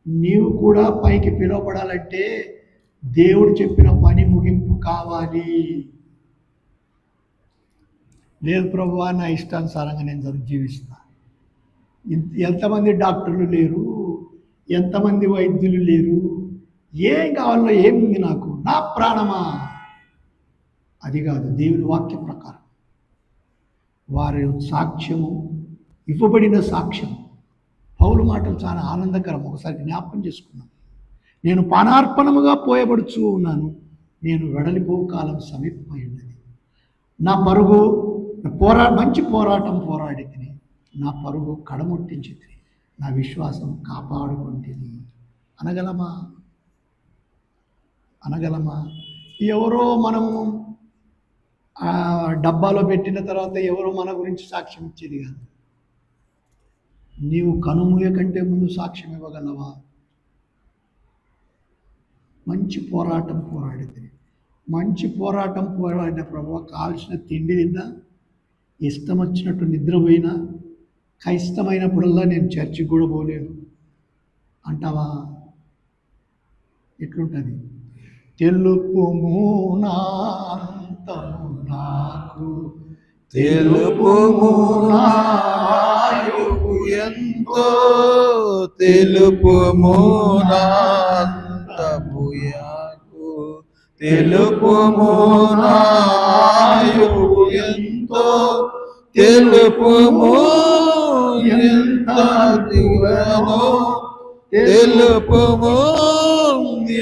నీవు కూడా పైకి పిలువబడాలంటే దేవుడు చెప్పిన పని ముగింపు కావాలి. లేదు ప్రభువా, నా ఇష్టానుసారంగా నేను జీవిస్తా. ఎంతమంది డాక్టర్లు లేరు, ఎంతమంది వైద్యులు లేరు, ఏం కావాలో ఏముంది నాకు, నా ప్రాణమా? అది కాదు దేవుని వాక్య ప్రకారం. వారి సాక్ష్యము ఇవ్వబడిన సాక్ష్యం. పౌలు మాటలు చాలా ఆనందకరం. ఒకసారి జ్ఞాపకం చేసుకున్నాను. నేను పానార్పణముగా పోయబడుచు ఉన్నాను, నేను వెడలిపోవు కాలం సమీపమై ఉన్నది. నా పరుగు మంచి పోరాటం పోరాడి తిని, నా పరుగు కడముట్టించి తిని, నా విశ్వాసం కాపాడుకుంటుంది. అనగలమా? ఎవరో మనము డబ్బాలో పెట్టిన తర్వాత ఎవరో మన గురించి సాక్ష్యం ఇచ్చేది కాదు. నీవు కనుమూయ కంటే ముందు సాక్ష్యం ఇవ్వగలవా? మంచి పోరాటం పోరాడితే, మంచి పోరాటం పోరాడిన ప్రభువా, కాల్చిన తిండి తిన్నా, ఇష్టం వచ్చినట్టు నిద్రపోయినా, ఇష్టమైనప్పుడల్లా నేను చర్చికి కూడా పోలేదు అంటావా? ఎట్లుంటుంది? తెలుపుము నా అంతము నాకు,
తెలుపుము నా ఆయువు ఎంతో, తెలుపుము నా అంతము యాకు, తెలుపుము నా ఆయువు ఎంతో, తెలుపుము ఎంత దివనో, తెలుపుము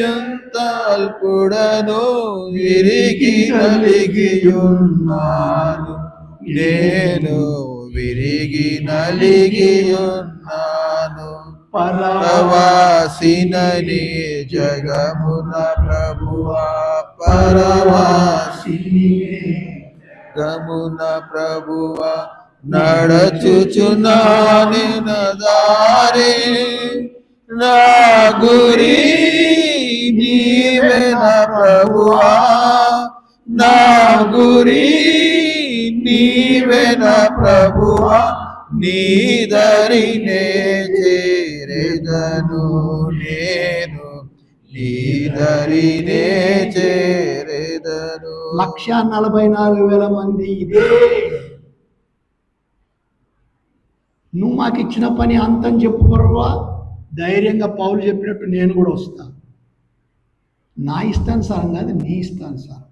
ఎంత అల్పుడనో, విరిగి నలిగియున్నాను నేను, విరిగి నలిగియున్నాను. పరవాసినని జగమున ప్రభువా, పరవాసిని జగమున ప్రభువా, నడచుచున్నాని దారి, నా గురి నీవే నా ప్రభువా, నా గురి నీవే నా ప్రభువా, నీ దరినే చేరెదను నేను, నీ దరినే చేరెదను.
144,000 మంది ఇదే. నువ్వు మాకు ఇచ్చిన పని అంతం చెప్పుకోరువా, ధైర్యంగా పౌలు చెప్పినట్టు నేను కూడా వస్తా. నా ఇష్టానుసారం కాదు, నీ ఇష్టానుసారం.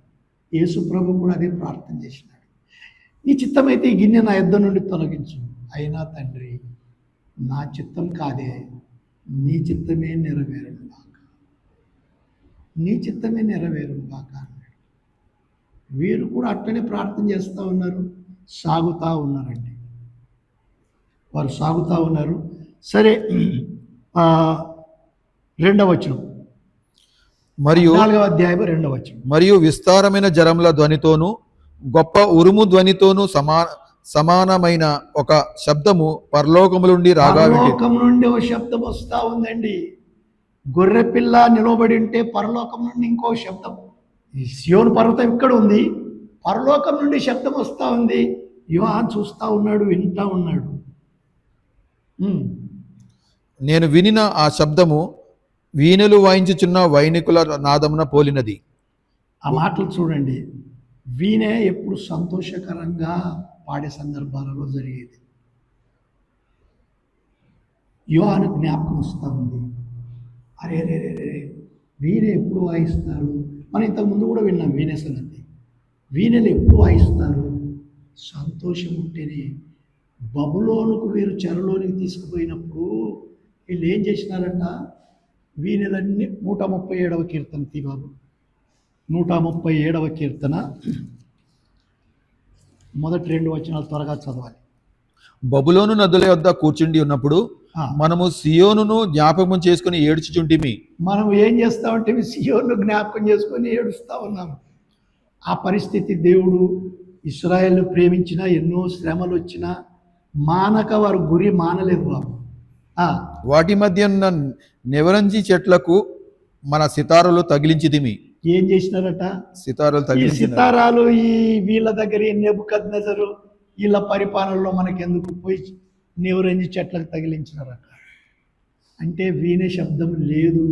యేసు ప్రభు కూడా అదే ప్రార్థన చేసినాడు. నీ చిత్తమైతే ఈ గిన్నె నా యొద్ద నుండి తొలగించు, అయినా తండ్రి నా చిత్తం కాదే, నీ చిత్తమే నెరవేరును కాక, నీ చిత్తమే నెరవేరును కాక అన్నాడు. వీరు కూడా అట్లనే ప్రార్థన చేస్తూ ఉన్నారు, సాగుతూ ఉన్నారండి. వారు సాగుతూ ఉన్నారు. సరే, 2వ వచనం,
మరియు
4వ అధ్యాయం 2వ వచనం.
మరియు విస్తారమైన జరముల ధ్వనితోను గొప్ప ఉరుము ధ్వనితోను సమానమైన ఒక శబ్దము పరలోకము నుండి రాగా
పరలోకం నుండి ఒక శబ్దం వస్తూ ఉందండి. గొర్రె పిల్ల నిలబడి ఉంటే పరలోకం నుండి ఇంకో శబ్దం. ఈ సియోను పర్వతం ఇక్కడ ఉంది, పరలోకం నుండి శబ్దం వస్తూ ఉంది. యోహాను చూస్తూ ఉన్నాడు, వింటూ ఉన్నాడు.
నేను వినిన ఆ శబ్దము వీణులు వాయించుచున్న వైనికుల నాదమున పోలినది.
ఆ మాటలు చూడండి. వీణే ఎప్పుడు సంతోషకరంగా పాడే సందర్భాలలో జరిగేది. యోహాను జ్ఞాపకం వస్తూ ఉంది. అరే రే రే రే వీణ ఎప్పుడు వాయిస్తారు? మనం ఇంతకుముందు కూడా విన్నాం వీణ సంగతి. వీణలు ఎప్పుడు వాయిస్తారు? సంతోషం ఉంటేనే. బబులోనుకు వీరు చెరలోనికి తీసుకుపోయినప్పుడు వీళ్ళు ఏం చేసినారంట? వీణలన్నీ 137వ కీర్తన తీబాబు, 137వ కీర్తన మొదటి 2 వచనాలు త్వరగా చదవాలి.
బబులోను నదుల యొద్ద కూర్చుండి ఉన్నప్పుడు మనము సియోనును జ్ఞాపకం చేసుకుని ఏడ్చుచుంటిమి.
మనం ఏం చేస్తామంటే సియోను జ్ఞాపకం చేసుకొని ఏడుస్తూ ఉన్నాము. ఆ పరిస్థితి దేవుడు ఇశ్రాయేలు ప్రేమించిన ఎన్నో శ్రమలు వచ్చినా మానక వారు గురి మానలేదు బాబు.
వాటి మధ్య ఉన్న నెవరంజి చెట్లకు మన సితారాలు తగిలించితిమి.
ఏం చేసినారట?
సితారాలు
ఈ
తగిలించి
సితారాలు ఈ వీళ్ళ దగ్గర నెబుకద్నెజరు వీళ్ళ పరిపాలనలో మనకెందుకు పోయి నెవరంజి చెట్లకు తగిలించినారట. అంటే వీణ శబ్దం లేదు,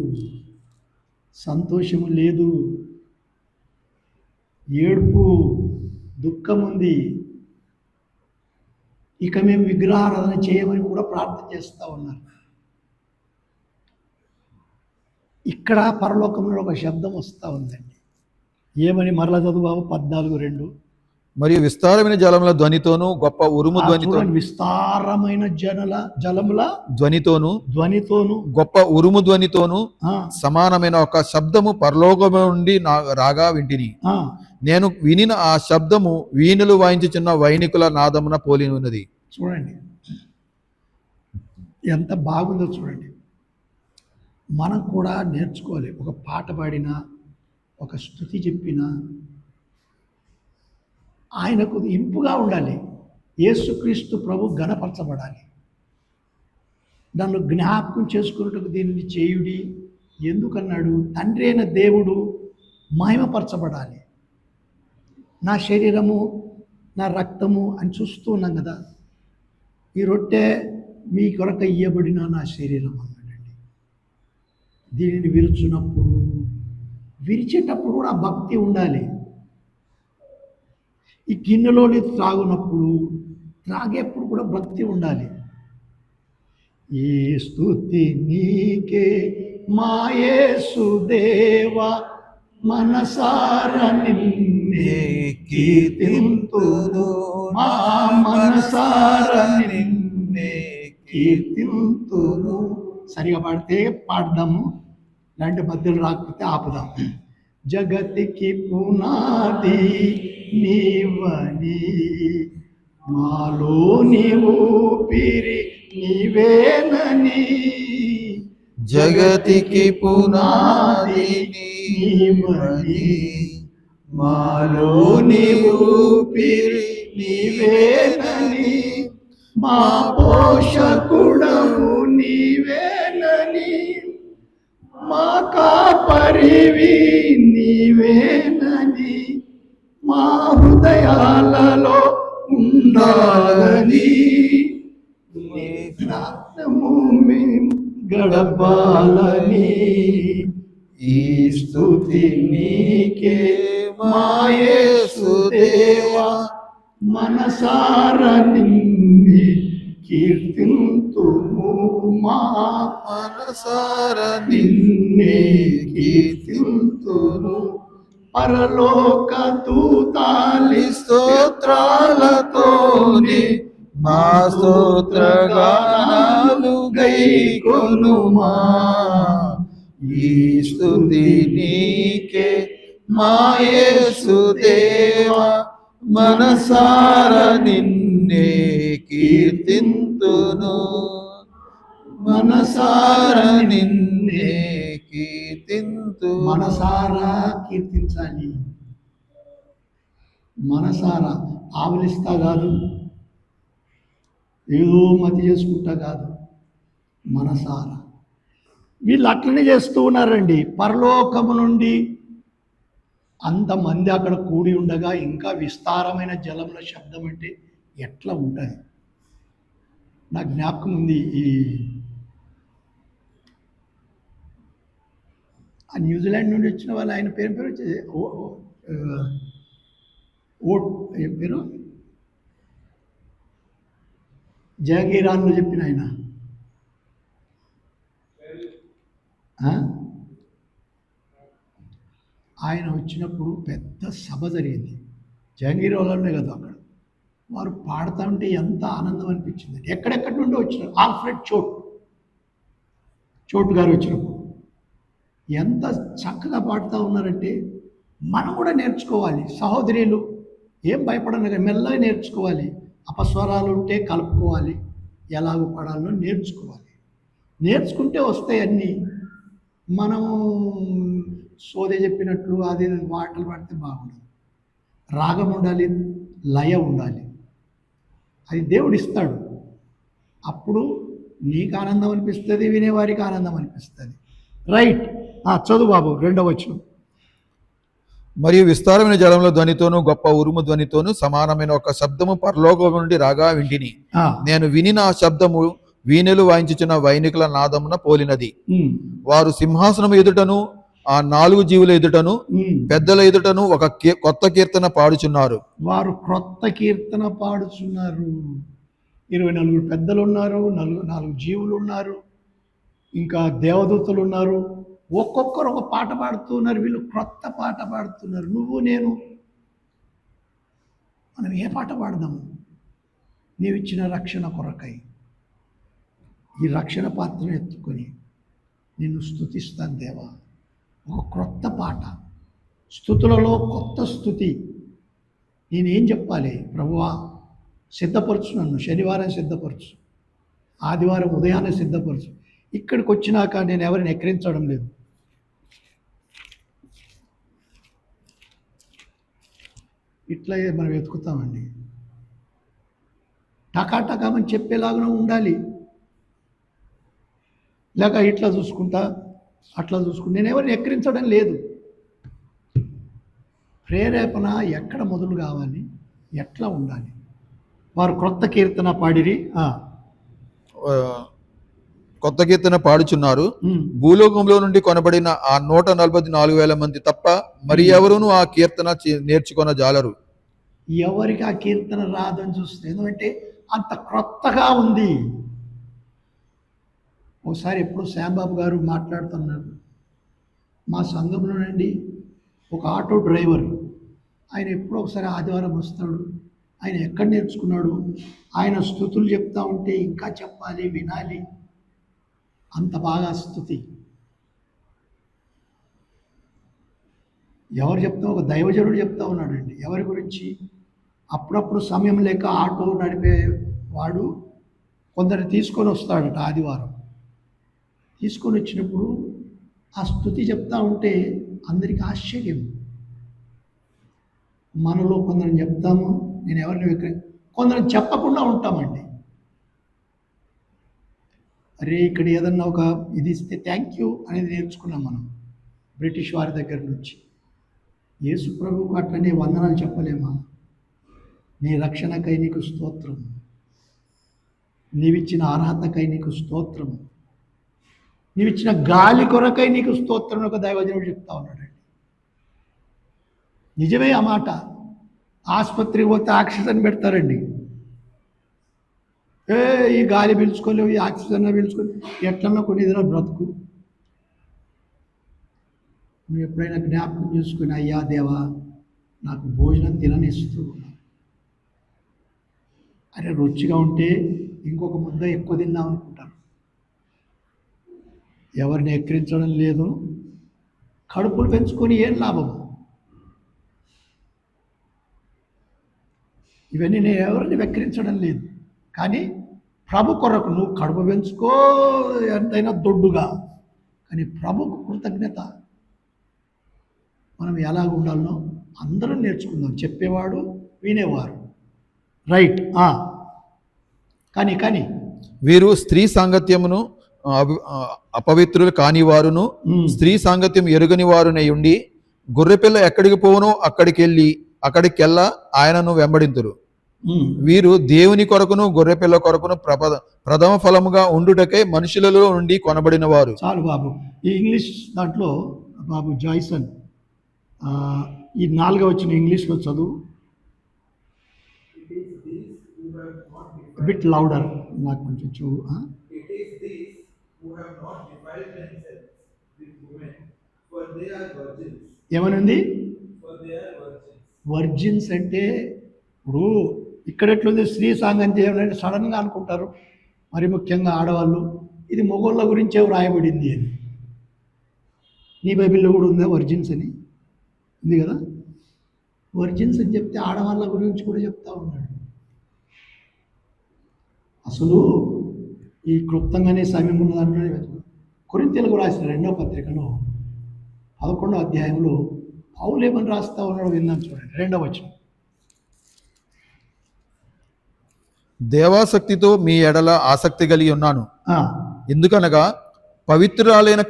సంతోషము లేదు, ఏడుపు, దుఃఖం ఉంది. ఇక మేము విగ్రహారాధన చేయమని కూడా ప్రార్థన చేస్తూ ఉన్నారు. ఇక్కడ పరలోకంలో ఒక శబ్దం వస్తూ ఉందండి. ఏమని? మరల చదువు బాబు 14:2.
మరియు విస్తారమైన జలముల ధ్వనితోను గొప్ప ఉరుము ధ్వనితో,
విస్తారమైన జలముల ధ్వనితోను
గొప్ప ఉరుము ధ్వనితోను సమానమైన ఒక శబ్దము పరలోకము నుండి రాగా వింటిని. నేను వినిన ఆ శబ్దము వీణులు వాయించుచున్న వైనికుల నాదమున పోలి ఉన్నది.
చూడండి ఎంత బాగుందో చూడండి. మనం కూడా నేర్చుకోవాలి. ఒక పాట పాడినా, ఒక స్తుతి చెప్పినా ఆయనకు ఇంపుగా ఉండాలి. యేసుక్రీస్తు ప్రభు ఘనపరచబడాలి. నన్ను జ్ఞాపకం చేసుకున్నట్టుకు దీనిని చేయుడి ఎందుకన్నాడు? తండ్రి అయిన దేవుడు మహిమపరచబడాలి. నా శరీరము, నా రక్తము అని చూస్తూ ఉన్నాం కదా. ఈ రొట్టె మీ కొరకు ఇయ్యబడిన నా శరీరం అన్నాడండి. దీనిని విరుచున్నప్పుడు, విరిచేటప్పుడు కూడా భక్తి ఉండాలి. ఈ గిన్నెలోని త్రాగునప్పుడు, త్రాగేప్పుడు కూడా భక్తి ఉండాలి. ఈ స్తుతి నీకే మా యేసుదేవా, మనసార నిన్నే కీర్తింతును, మా మనసార నిన్నే కీర్తింతును. సరిగా పాడితే పాడదాము, ఇలాంటి మధ్యలో రాకపోతే ఆపుదాం. జగతికి పునాది నీవని, మాలో నీవు ఊపిరి నీవేనని,
జగతికి పునాది నీవని,
మాలో నీవు ఊపిరి నీవేనని, మా పోషకుడవు నీవేనని, మా కాపరివి నీవేనని, మా హృదయాలలో ఉండాలని, గడపాలని. ఈ స్తుతి నీకే మా యేసుదేవా, మనసార నిన్నే కీర్తింతుము, మా
మనసార
నిన్నే కీర్తింతును. పరలోక దూతాలి
స్తోత్రాలతోనే మా స్తోత్రగానాలు గైకొనుమా. ఈ స్తుతి నీకే మా యేసుదేవా, మనసార నిన్నే కీర్తింతును, మనసార నిన్నే కీర్తింతు.
మనసారా కీర్తించాలి. మనసారా ఆవలిస్తా కాదు, ఏదో మతి చేసుకుంటా కాదు, మనసారా. వీళ్ళు అట్లనే చేస్తూ ఉన్నారండి. పరలోకము నుండి అంతమంది అక్కడ కూడి ఉండగా ఇంకా విస్తారమైన జలముల శబ్దం అంటే ఎట్లా ఉంటుంది? నాకు జ్ఞాపకం ఉంది. ఆ న్యూజిలాండ్ నుండి వచ్చిన వాళ్ళు, ఆయన పేరు వచ్చేసి ఏం పేరు, జహంగీరాన్లో చెప్పిన ఆయన ఆ? ఆయన వచ్చినప్పుడు పెద్ద సభ జరిగింది. జహంగీర్ వాళ్ళనే కదా అక్కడ. వారు పాడుతూ ఉంటే ఎంత ఆనందం అనిపించింది. ఎక్కడెక్కడి నుండి వచ్చినారు. ఆల్ఫ్రెడ్ చోటు గారు వచ్చినప్పుడు ఎంత చక్కగా పాడుతూ ఉన్నారంటే మనం కూడా నేర్చుకోవాలి. సహోదరులు ఏం భయపడను, మెల్లగా నేర్చుకోవాలి. అపస్వరాలు ఉంటే కలుపుకోవాలి, ఎలాగో పాడాలో నేర్చుకోవాలి. నేర్చుకుంటే వస్తాయి అన్నీ. మనం సోదే చెప్పినట్లు అది వాటలు పడితే బాగుండదు. రాగం ఉండాలి, లయ ఉండాలి. అది దేవుడు ఇస్తాడు. అప్పుడు నీకు ఆనందం అనిపిస్తుంది, వినేవారికి ఆనందం అనిపిస్తుంది. రైట్. చదువు బాబు, 2వ వచనం.
మరియు విస్తారమైన జలంలో ధ్వనితోను గొప్ప ఉరుము ధ్వనితోను సమానమైన ఒక శబ్దము పరలోకము నుండి రాగా వింటిని. నేను వినిన ఆ శబ్దము వీణెలు వాయించుచున్న వైనికుల నాదమున పోలినది. వారు సింహాసనం ఎదుటను ఆ 4 జీవుల ఎదుటను పెద్దల ఎదుటను ఒక కొత్త కీర్తన పాడుచున్నారు.
వారు క్రొత్త కీర్తన పాడుచున్నారు. 24 పెద్దలు ఉన్నారు, 4 జీవులు ఉన్నారు, ఇంకా దేవదూతలు ఉన్నారు. ఒక్కొక్కరు ఒక పాట పాడుతున్నారు. వీళ్ళు క్రొత్త పాట పాడుతున్నారు. నువ్వు నేను మనం ఏ పాట పాడదాము? నీవిచ్చిన రక్షణ కొరకై ఈ రక్షణ పాత్రను ఎత్తుకొని నిన్ను స్తుతిస్తాను దేవా. ఒక క్రొత్త పాట, స్తుతులలో కొత్త స్తుతి. నేనేం చెప్పాలి? ప్రభువా సిద్ధపరచు, నన్ను శనివారం సిద్ధపరచు, ఆదివారం ఉదయాన్నే సిద్ధపరచు. ఇక్కడికి వచ్చినాక నేను ఎవరిని ఎక్కిరించడం లేదు. ఇట్లా మనం వెతుకుతామండి. టకాటకామని చెప్పేలాగా ఉండాలి. లేక ఇట్లా చూసుకుంటా అట్లా చూసుకుంటా నేను ఎవరిని ఎక్కిరించడం లేదు. ప్రేరేపణ ఎక్కడ మొదలు కావాలి, ఎట్లా ఉండాలి? వారు క్రొత్త కీర్తన పాడిరి.
కొత్త కీర్తన పాడుచున్నారు. భూలోకంలో నుండి కొనబడిన ఆ 144,000 మంది తప్ప మరి ఎవరును ఆ కీర్తన నేర్చుకొన జాలరు.
ఎవరికి ఆ కీర్తన రాదని చూస్తే, ఎందుకంటే అంత క్రొత్తగా ఉంది. ఒకసారి ఎప్పుడు శ్యాంబాబు గారు మాట్లాడుతున్నారు. మా సంఘంలోనండి ఒక ఆటో డ్రైవర్, ఆయన ఎప్పుడో ఒకసారి ఆదివారం వస్తాడు. ఆయన ఎక్కడ నేర్చుకున్నాడు? ఆయన స్తుతులు చెప్తా ఉంటే ఇంకా చెప్పాలి, వినాలి. అంత బాగా స్తుతి. ఎవరు చెప్తా? ఒక దైవజనుడు చెప్తా ఉన్నాడండి. ఎవరి గురించి? అప్పుడప్పుడు సమయం లేక ఆటో నడిపేవాడు కొందరు తీసుకొని వస్తాడట. ఆదివారం తీసుకొని వచ్చినప్పుడు ఆ స్తుతి చెప్తా ఉంటే అందరికీ ఆశ్చర్యం. మనలో కొందరు చెప్తాము, నేను ఎవరిని కొందరు చెప్పకుండా ఉంటామండి. అరే ఇక్కడ ఏదన్నా ఒక ఇది ఇస్తే థ్యాంక్ యూ అనేది నేర్చుకున్నాం మనం బ్రిటిష్ వారి దగ్గర నుంచి. యేసు ప్రభువుకు అట్లనే వందనాలు చెప్పలేమా? నీ రక్షణకై నీకు స్తోత్రం, నీవిచ్చిన అర్హతకై నీకు స్తోత్రం, నీవిచ్చిన గాలి కొరకై నీకు స్తోత్రం ఒక దైవజనుడు చెప్తా ఉన్నాడండి. నిజమే ఆ మాట. ఆసుపత్రికి పోతే ఆక్సిజన్ పెడతారండి. ఈ గాలి పీల్చుకోలేవు, ఈ ఆక్సిజన్ పీల్చుకోలేవు, ఎట్లన్నా కొన్ని ఇదిలో బ్రతుకు. నువ్వు ఎప్పుడైనా జ్ఞాపకం చేసుకుని, అయ్యా దేవా నాకు భోజనం తిననిస్తూ, అరే రుచిగా ఉంటే ఇంకొక ముద్ద ఎక్కువ తిందాం అనుకుంటారు. ఎవరిని ఎక్కిరించడం లేదు. కడుపులు పెంచుకొని ఏం లాభం? ఇవన్నీ నేను ఎవరిని వెక్కిరించడం లేదు. కానీ ప్రభు కొరకు నువ్వు కడుపు పెంచుకో, ఎంతైనా దొడ్డుగా, కానీ ప్రభుకు కృతజ్ఞత. మనం ఎలా ఉండాలనో అందరూ నేర్చుకుందాం. చెప్పేవాడు, వినేవారు. రైట్. కానీ
వీరు స్త్రీ సాంగత్యమును అపవిత్రులు కాని వారును స్త్రీ సాంగత్యం ఎరుగని వారునై ఉండి గొర్రెపిల్ల ఎక్కడికి పోవునో అక్కడికెల్లా ఆయనను వెంబడింతురు. వీరు దేవుని కొరకును గొర్రెపిల్ల కొరకును ప్రథమ ఫలముగా ఉండుటకై మనుషులలో నుండి కొనబడిన వారు.
చాలు బాబు. ఈ ఇంగ్లీష్ దాంట్లో బాబు జాయ్సన్ ఈ 4వ వచనం ఇంగ్లీష్లో చదువు. బిట్ లౌడర్, నాకు కొంచెం చూడు.
It is these who have not defiled themselves
ఏమనుంది? వర్జిన్స్ అంటే ఇప్పుడు ఇక్కడ ఎట్లుంది, స్త్రీ సాంగం చేయాలంటే సడన్గా అనుకుంటారు, మరి ముఖ్యంగా ఆడవాళ్ళు, ఇది మొగోళ్ళ గురించే వ్రాయబడింది అని. నీ బైబిల్లో కూడా ఉందా వర్జిన్స్ అని? ఉంది కదా. వర్జిన్స్ అని చెప్తే ఆడవాళ్ళ గురించి కూడా చెప్తా ఉన్నాడు. అసలు ఈ క్లుప్తంగానే సమయం ఉన్న దాంట్లో కొరింథీయులకు రాసిన 2వ పత్రికలో 11వ అధ్యాయంలో పౌలు ఏమని రాస్తా ఉన్నాడో విందాం చూడండి. 2వ వచనం.
దేవాసక్తితో మీ ఎడల ఆసక్తి కలిగి ఉన్నాను,
ఆ,
ఎందుకనగా పవిత్రురాలైన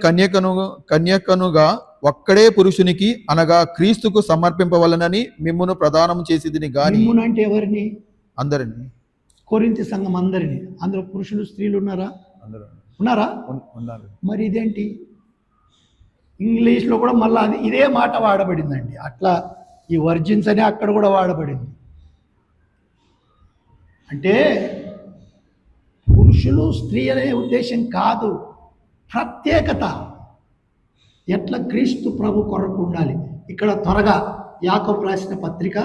కన్యకనుగా ఒక్కడే పురుషునికి అనగా క్రీస్తుకు సమర్పింపవలనని మిమ్మును ప్రదానం చేసేదిని గాని.
మిమ్మును అంటే ఎవరిని?
అందరిని.
కొరింథీ సంఘం అందరిని. అందులో పురుషులు స్త్రీలు ఉన్నారా? ఉన్నారా?
ఉన్నారు.
మరి ఇదేంటి? ఇంగ్లీష్లో కూడా మళ్ళీ అది ఇదే మాట వాడబడిందండి. అట్లా ఈ వర్జిన్స్ అని అక్కడ కూడా వాడబడింది. అంటే పురుషులు స్త్రీ అనే ఉద్దేశం కాదు, ప్రత్యేకత. ఎట్లా క్రీస్తు ప్రభు కొరకు ఉండాలి. ఇక్కడ త్వరగా యాకోబు రాసిన పత్రిక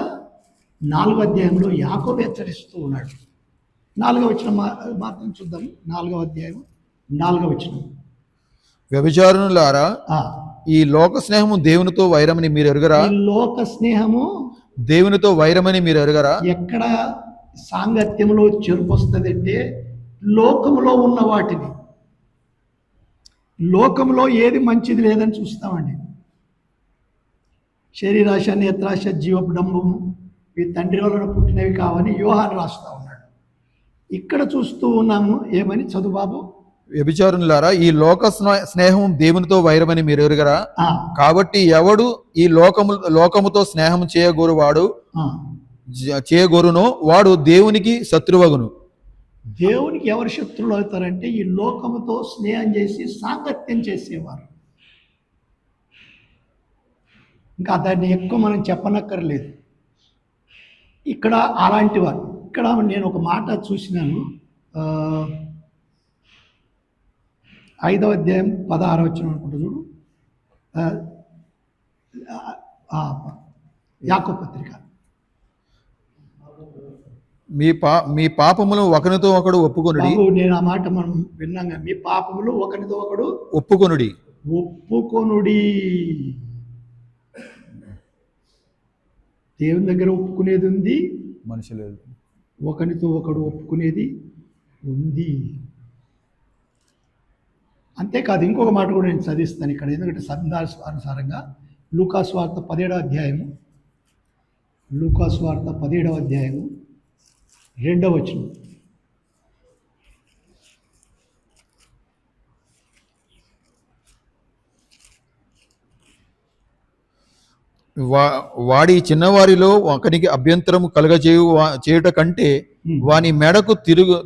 4వ అధ్యాయంలో యాకోబు హెచ్చరిస్తూ ఉన్నాడు. 4వ వచనం మాత్రం చూద్దాం. 4వ అధ్యాయం 4వ వచనం.
వ్యభిచారులారా, ఈ లోక స్నేహము దేవునితో వైరమని మీరు ఎరుగరా?
ఈ లోక స్నేహము
దేవునితో వైరమని మీరు ఎరుగరా?
ఎక్కడ సాంగత్యంలో చెరుపు వస్తుంది అంటే లోకములో ఉన్న వాటిని, లోకంలో ఏది మంచిది లేదని చూస్తామండి. శరీరాశ, నేత్రాశ, జీవపు డంబము ఈ తండ్రి వలన పుట్టినవి కావని యోహాను రాస్తా ఉన్నాడు. ఇక్కడ చూస్తూ ఉన్నాము. ఏమని? చదువు బాబు.
వ్యభిచారులారా, ఈ లోక స్నేహం దేవునితో వైరమని మీరు ఎరుగరా? కాబట్టి ఎవడు ఈ లోకముతో స్నేహం చేయగోరునో వాడు దేవునికి శత్రువగును.
దేవునికి ఎవరు శత్రువులు అవుతారంటే ఈ లోకముతో స్నేహం చేసి సాంగత్యం చేసేవారు. ఇంకా దాన్ని ఎక్కువ మనం చెప్పనక్కర్లేదు. ఇక్కడ అలాంటి వారు. ఇక్కడ నేను ఒక మాట చూసినాను. 5వ అధ్యాయం 16వ వచనం అనుకుంటా చూడు. యాకోబు పత్రిక.
మీ పాపములు ఒకరితో ఒకడు ఒప్పుకొనుడి.
నేను ఆ మాట మనం విన్నాగా. మీ పాపములు ఒకరితో ఒకడు
ఒప్పుకొనుడి.
దేవుని దగ్గర ఒప్పుకునేది ఉంది,
మనిషి లేదు.
ఒకరితో ఒకడు ఒప్పుకునేది ఉంది. అంతేకాదు, ఇంకొక మాట కూడా నేను చదివిస్తాను ఇక్కడ. ఎందుకంటే సందర్భానుసారంగా లూకాసు వార్త 17వ అధ్యాయము, లూకాసు వార్త 17వ అధ్యాయము 2వ వచనం.
వాడి చిన్నవారిలో ఒకనికి అభ్యంతరము చేయుట కంటే వాని మెడకు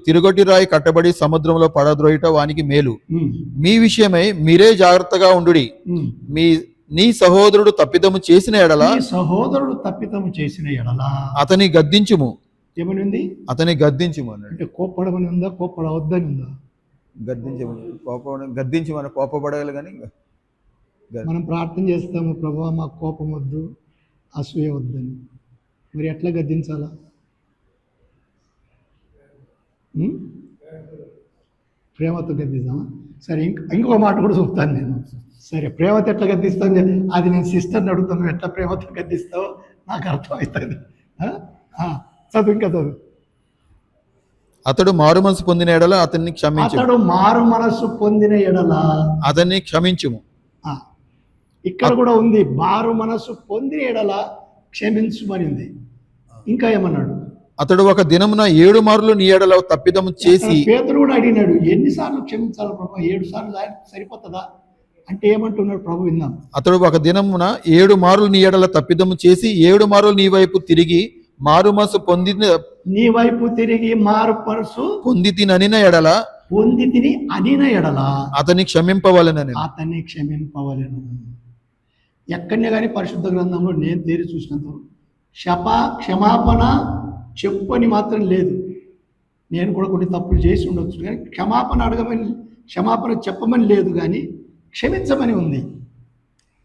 తిరుగటి రాయి కట్టబడి సముద్రంలో పడద్రోయుట వానికి మేలు. మీ విషయమై మీరే జాగ్రత్తగా ఉండుడి. నీ సహోదరుడు తప్పిదము చేసిన ఎడల అతని గద్దించుము.
ఏమనింది?
అతని గద్దించుము
అంటే కోప్పడమని ఉందా, కోప్పడవద్దని ఉందా?
గద్దించమని కోపపడాలి. కానీ
మనం ప్రార్థన చేస్తాము, ప్రభువా మాకు కోపం వద్దు, అసూయ వద్దని. మరి ఎట్లా గద్దించాలా? ప్రేమతో గద్దిస్తామా? సరే, ఇంకొక మాట కూడా చూపుతాను నేను. సరే, ప్రేమతో ఎట్లా గద్దిస్తాను అది నేను సిస్టర్ని అడుగుతాను. ఎట్లా ప్రేమతో గద్దిస్తావో నాకు అర్థమవుతుంది. చదువు, ఇంకా చదువు.
అతడు మారు మనసు పొందిన ఎడల అతన్ని క్షమించు.
అతడు మారు మనసు పొందిన ఎడల
అతన్ని క్షమించుము.
ఇక్కడ కూడా ఉంది, మారు మనసు పొందిన ఎడల క్షమించుమని ఉంది. ఇంకా ఏమన్నాడు?
అతడు ఒక దినమున 7 మార్లు నీ ఎడల తప్పిదము చేసి.
పేతురు కూడా అడిగినాడు, ఎన్నిసార్లు క్షమించాలి ప్రభు? 7 సార్లు సరిపోతుందా అంటే ఏమంటున్నాడు ప్రభు? విందాం.
అతడు ఒక దినమున 7 మార్లు నీ ఎడల తప్పిదము చేసి 7 మార్లు నీ వైపు తిరిగి మారు మనసు
నీ వైపు తిరిగి మారు మనసు
పొందితిననిన ఎడల అతన్ని క్షమింపవలెనని.
అతన్ని క్షమింపవలెను. ఎక్కడనే కానీ పరిశుద్ధ గ్రంథంలో నేను తేరి చూసినంత క్షమాపణ చెప్పని మాత్రం లేదు. నేను కూడా కొన్ని తప్పులు చేసి ఉండొచ్చు, కానీ క్షమాపణ చెప్పమని లేదు. కానీ క్షమించమని ఉంది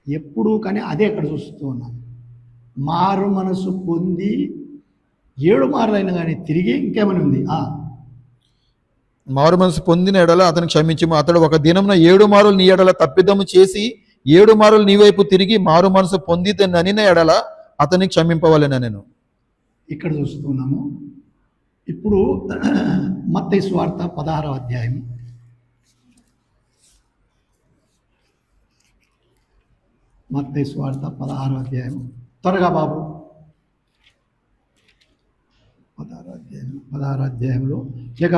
ఎప్పుడు, కానీ అదే అక్కడ చూస్తూ ఉన్నాం. మారు మనసు పొంది 7 మార్లైనా కానీ తిరిగి ఇంకేమని ఉంది,
మారు మనసు పొందిన ఎడల అతను క్షమించుము. అతడు ఒక దినమున 7 మారులు నీ ఎడల తప్పిదము చేసి 7 మారులు నీ వైపు తిరిగి మారు మనసు పొందితననిన ఎడల అతన్ని క్షమింపవలెన నేను.
ఇక్కడ చూస్తున్నాము. ఇప్పుడు మత్తయి సువార్త 16వ అధ్యాయం. మత్తయి సువార్త 16వ అధ్యాయం. త్వరగా బాబు. 16వ అధ్యాయంలో ఇక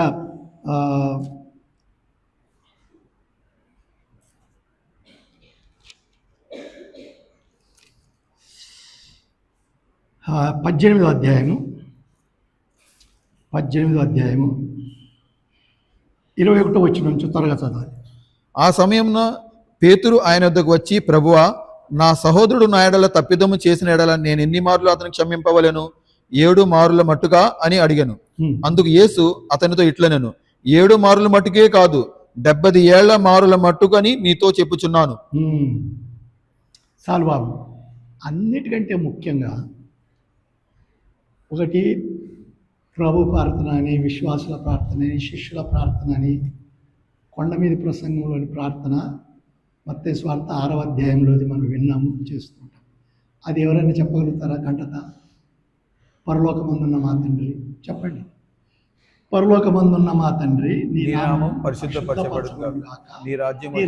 పద్దెనిమిదో అధ్యాయము 21వ వచనం నుంచి త్వరగా చదవాలి.
ఆ సమయంలో పేతురు ఆయన వద్దకు వచ్చి, ప్రభువా, నా సహోదరుడు నా ఎడల తప్పిదము చేసిన ఎడల నేను ఎన్ని మార్లు అతను క్షమింపవలెను? 7 మారుల మట్టుగా అని అడిగాను. అందుకు యేసు అతనితో ఇట్లనెను, 7 మారుల మట్టుకే కాదు, 70 ఏళ్ల మారుల మట్టుకని నీతో చెప్పుచున్నాను.
చాలు బాబు. అన్నిటికంటే ముఖ్యంగా ఒకటి ప్రభు ప్రార్థన అని, విశ్వాసుల ప్రార్థన అని, శిష్యుల ప్రార్థన అని, కొండ మీద ప్రసంగంలోని ప్రార్థన మత్తయి సువార్త 6వ అధ్యాయంలోది మనం విన్నాము, చేస్తుంటాం. అది ఎవరైనా చెప్పగలుగుతారా కంటత? పరలోకమందున్న మా తండ్రి, చెప్పండి. పరలోకమందున్న మా తండ్రి, నీ నామం పరిశుద్ధపరచబడును గాక, నీ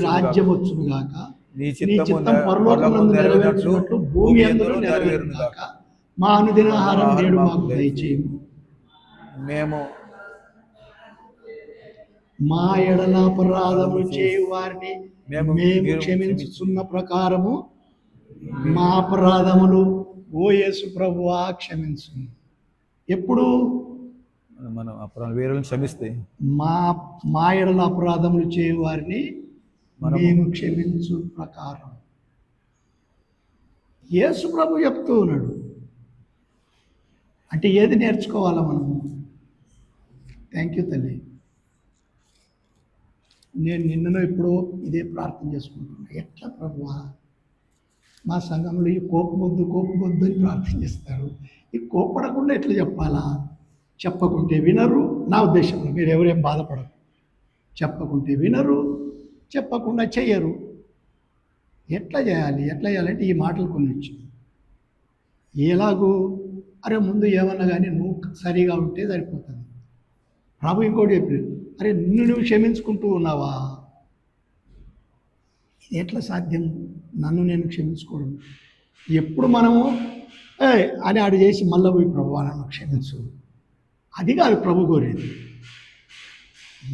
రాజ్యం వచ్చును గాక, నీ చిత్తం పరలోకమందు నెరవేర్చినట్లు భూమి యందును నెరవేరును గాక. మా అనుదిన ఆహారం నేడు మాకు దయచేయము.
మేము
మా ఎడల అపరాధములు చేయు వారిని మేము క్షమించుతున్న ప్రకారము మా అపరాధములు ఓ యేసు ప్రభువా క్షమించు. ఎప్పుడు
మనం వేరే క్షమిస్తే
మా ఎడల అపరాధములు చేయు వారిని మేము క్షమించు ప్రకారం యేసు ప్రభు చెప్తూ ఉన్నాడు. అంటే ఏది నేర్చుకోవాలా మనము? థ్యాంక్ యూ తల్లి. నేను నిన్ననో ఎప్పుడో ఇదే ప్రార్థన చేసుకుంటున్నా. ఎట్లా ప్రభువా, మా సంఘంలో ఈ కోపమొద్దు అని ప్రార్థన చేస్తారు. ఈ కోపడకుండా ఎట్లా చెప్పాలా? చెప్పకుంటే వినరు. నా ఉద్దేశంలో మీరు ఎవరేం బాధపడరు. చెప్పకుంటే వినరు, చెప్పకుండా చెయ్యరు. ఎట్లా చేయాలంటే ఈ మాటలు కొన్ని వచ్చాయి. ఎలాగూ, అరే ముందు ఏమన్నా కానీ నువ్వు సరిగా ఉంటే సరిపోతుంది. ప్రభు ఇంకోటి చెప్పారు, అరే నువ్వు క్షమించుకుంటూ ఉన్నావా? ఇది ఎట్లా సాధ్యం? నన్ను నేను క్షమించుకోవడం. ఎప్పుడు మనము అని ఆడు చేసి మళ్ళీ పోయి ప్రభువా నన్ను క్షమించు, అది కాదు ప్రభు కోరేది.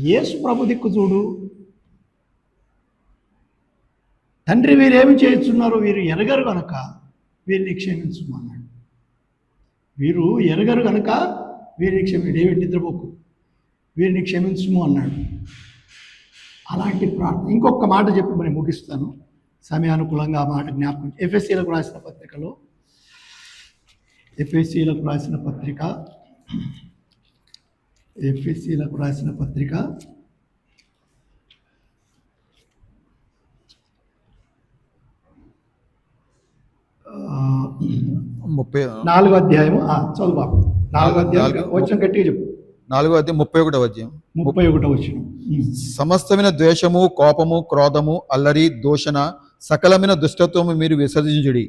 యేసు ప్రభు దిక్కు చూడు. తండ్రి వీరేమి చేస్తున్నారో వీరు ఎరగరు కనుక వీరిని క్షమించమన్నాడు. వీరు ఎరగరు కనుక వీరిని డేవిడ్ నిద్రపోకు, వీరిని క్షమించుము అన్నాడు. అలాంటి ప్రార్థన. ఇంకొక మాట చెప్పి మరి ముగిస్తాను, సమయానుకూలంగా ఆ మాట జ్ఞాపకం. ఎఫ్ఎస్సీలకు రాసిన పత్రికలో, ఎఫ్ఎస్సీలకు రాసిన పత్రిక 4వ అధ్యాయము. చదువు బాబు. 4వ అధ్యాయం వచ్చిన గట్టిగా చెప్పు.
4వ అధ్యాయం 31వ వచనం.
31వ వచనం.
సమస్తమైన ద్వేషము, కోపము, క్రోధము, అల్లరి, దూషణ, సకలమైన దుష్టత్వము మీరు విసర్జించుడి.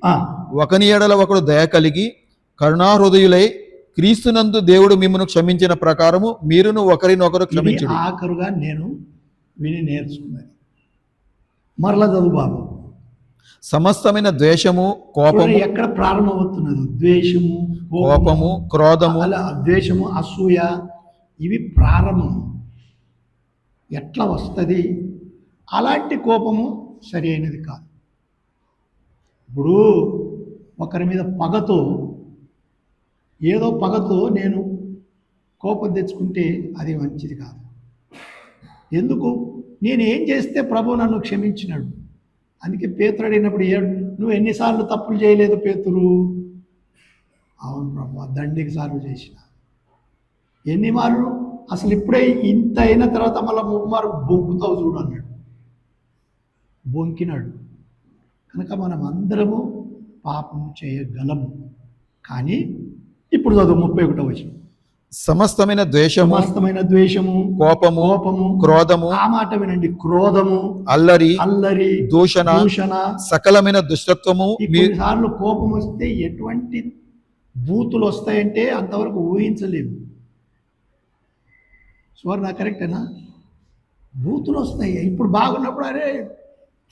ఒకని ఎడల ఒకడు దయ కలిగి కరుణాహృదయులై క్రీస్తునందు దేవుడు మిమ్మల్ని క్షమించిన ప్రకారము మీరును ఒకరినొకరు క్షమించుడి.
ఆఖరుగా నేను విని నేర్చుకున్నది. మరలా చదువు బాబు.
సమస్తమైన ద్వేషము, కోపము.
ఎక్కడ ప్రారంభమవుతున్నది? ద్వేషము,
కోపము, క్రోధము.
అలా ద్వేషము, అసూయ, ఇవి ప్రారంభం. ఎట్లా వస్తుంది? అలాంటి కోపము సరి అయినది కాదు. ఇప్పుడు ఒకరి మీద ఏదో పగతో నేను కోపం తెచ్చుకుంటే అది మంచిది కాదు. ఎందుకు? నేను ఏం చేస్తే ప్రభు నన్ను క్షమించినాడు. అందుకే పేతురు అడిగినప్పుడు, నువ్వు ఎన్నిసార్లు తప్పులు చేయలేదు పేతురు? అవును ప్రభు, దండికి సార్లు చేసిన. ఎన్ని మార్లు? అసలు ఇప్పుడే ఇంత అయిన తర్వాత మళ్ళీ 3 మార్లు బొంకుతావు చూడు అన్నాడు. బొంకినాడు. కనుక మనం అందరము పాపము చేయగలము. కానీ ఇప్పుడు చదువు 31వ వచనం.
సమస్తమైన ద్వేషము,
సమస్తమైన ద్వేషము,
కోపము,
కోపము,
క్రోధము,
ఆ మాట వినండి, క్రోధము,
అల్లరి,
అల్లరి,
దూషణ, సకలమైన దుష్టత్వము.
కొన్నిసార్లు కోపం వస్తే ఎటువంటి బూతులు వస్తాయంటే అంతవరకు ఊహించలేము. సువర్ణ కరెక్టేనా? బూతులు వస్తాయి. ఇప్పుడు బాగున్నప్పుడు అరే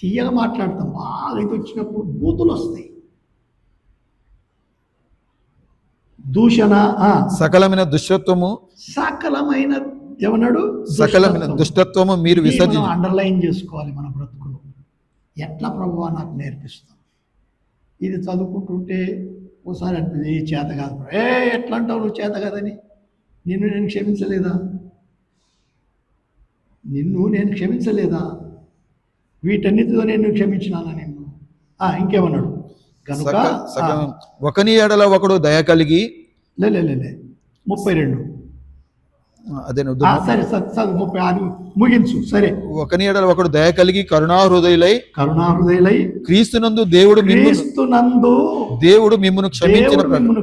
తీయగా మాట్లాడతాం, బాగా ఇది వచ్చినప్పుడు బూతులు వస్తాయి. దూషణ,
సకలమైన దుష్టత్వము,
సకలమైన ఏమన్నాడు?
సకలమైన దుష్టత్వము మీరు విసర్జించి.
అండర్లైన్ చేసుకోవాలి మన బ్రతుకులు. ఎట్లా ప్రభువా నాకు నేర్పిస్తాం. ఇది చదువుకుంటుంటే ఓసారి అనిపిస్తుంది ఈ చేత కాదు. ఎట్లా అంటావు నువ్వు చేత కాదని? నిన్ను నేను క్షమించలేదా? క్షమించలేదా? వీటన్నిటితో నేను క్షమించినానా నిన్ను? ఇంకేమన్నాడు? కనుక
ఒకని ఎడల ఒకడు దయ కలిగి.
లే 32.
అదే
సరే 36 ముగించు. సరే.
ఒకని ఎడల ఒకడు దయ కలిగి కరుణాహృదయులై క్రీస్తునందు దేవుడు మిమ్మును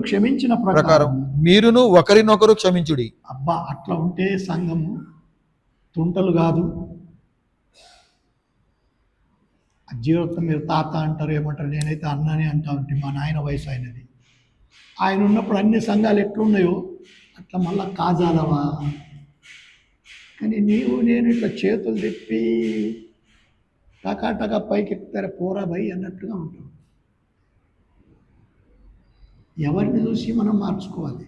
క్షమించిన ప్రకారం మీరును ఒకరినొకరు క్షమించుడి.
అబ్బా, అట్లా ఉంటే సంఘము తుంటలు కాదు. జీవితం మీరు తాత అంటారు, ఏమంటారు, నేనైతే అన్ననే అంటా ఉంటే మా నాయన వయసు అయినది. ఆయన ఉన్నప్పుడు అన్ని సంఘాలు ఎట్లున్నాయో అట్లా మళ్ళా కాజాలవా? కానీ నేను ఇట్లా చేతులు తిప్పి టకా పైకి ఎక్కుతారా పోరా భయ్ అన్నట్టుగా ఉంటాం. ఎవరిని చూసి మనం మార్చుకోవాలి.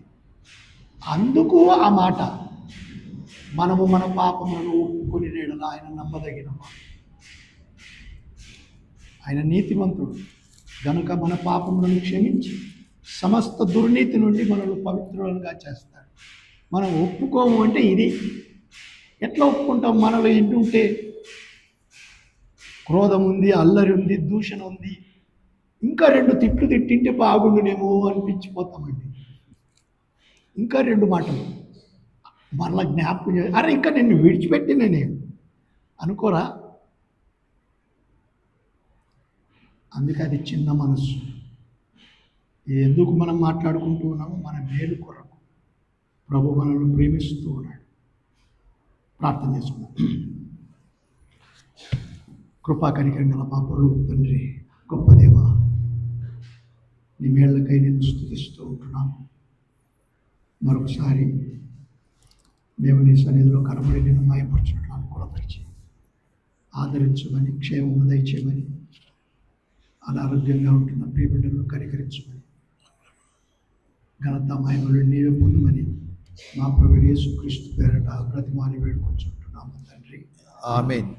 అందుకు ఆ మాట, మనము మన పాపములను ఒప్పుకొని నేడల ఆయన నమ్మదగిన మాట. ఆయన నీతిమంతుడు గనుక మన పాపములను క్షమించి సమస్త దుర్నీతి నుండి మనల్ని పవిత్రులుగా చేస్తాడు. మనం ఒప్పుకోము అంటే ఇది. ఎట్లా ఒప్పుకుంటాం? మనలో ఎన్ని ఉంటే క్రోధం ఉంది, అల్లరి ఉంది, దూషణ ఉంది, ఇంకా 2 తిట్లు తిట్టింటే బాగుండునేమో అనిపించిపోతామండి. ఇంకా 2 మాటలు మరలా జ్ఞాపకం చేయాలి. అరే ఇంకా నిన్ను విడిచిపెట్టినే అనుకోరా? అందుకే అది చిన్న మనసు. ఎందుకు మనం మాట్లాడుకుంటూ ఉన్నామో మన మేలు కొరకు. ప్రభు మనల్ని ప్రేమిస్తూ ఉన్నాడు. ప్రార్థన చేసుకున్నాం. కృపా కనికరం గల మా పరలోక తండ్రి, గొప్ప దేవ, నీ మేళ్ళకై నేను స్తుతిస్తూ ఉంటున్నాము. మరొకసారి దేవుని సన్నిధిలో కనబడి నేను మాయపరచున్నట్లు అనుకూలపరిచి ఆదరించమని, క్షేమము దయచేయమని, అనారోగ్యంగా ఉంటున్న ప్రియ బిడ్డలను కనికరించమని, ఘనత మహిమలు నీవే పొందమని మా ప్రభువు యేసుక్రీస్తు పేరట బ్రతిమాలి వేడుకొంచుంటున్నాము తండ్రి.
ఆమేన్.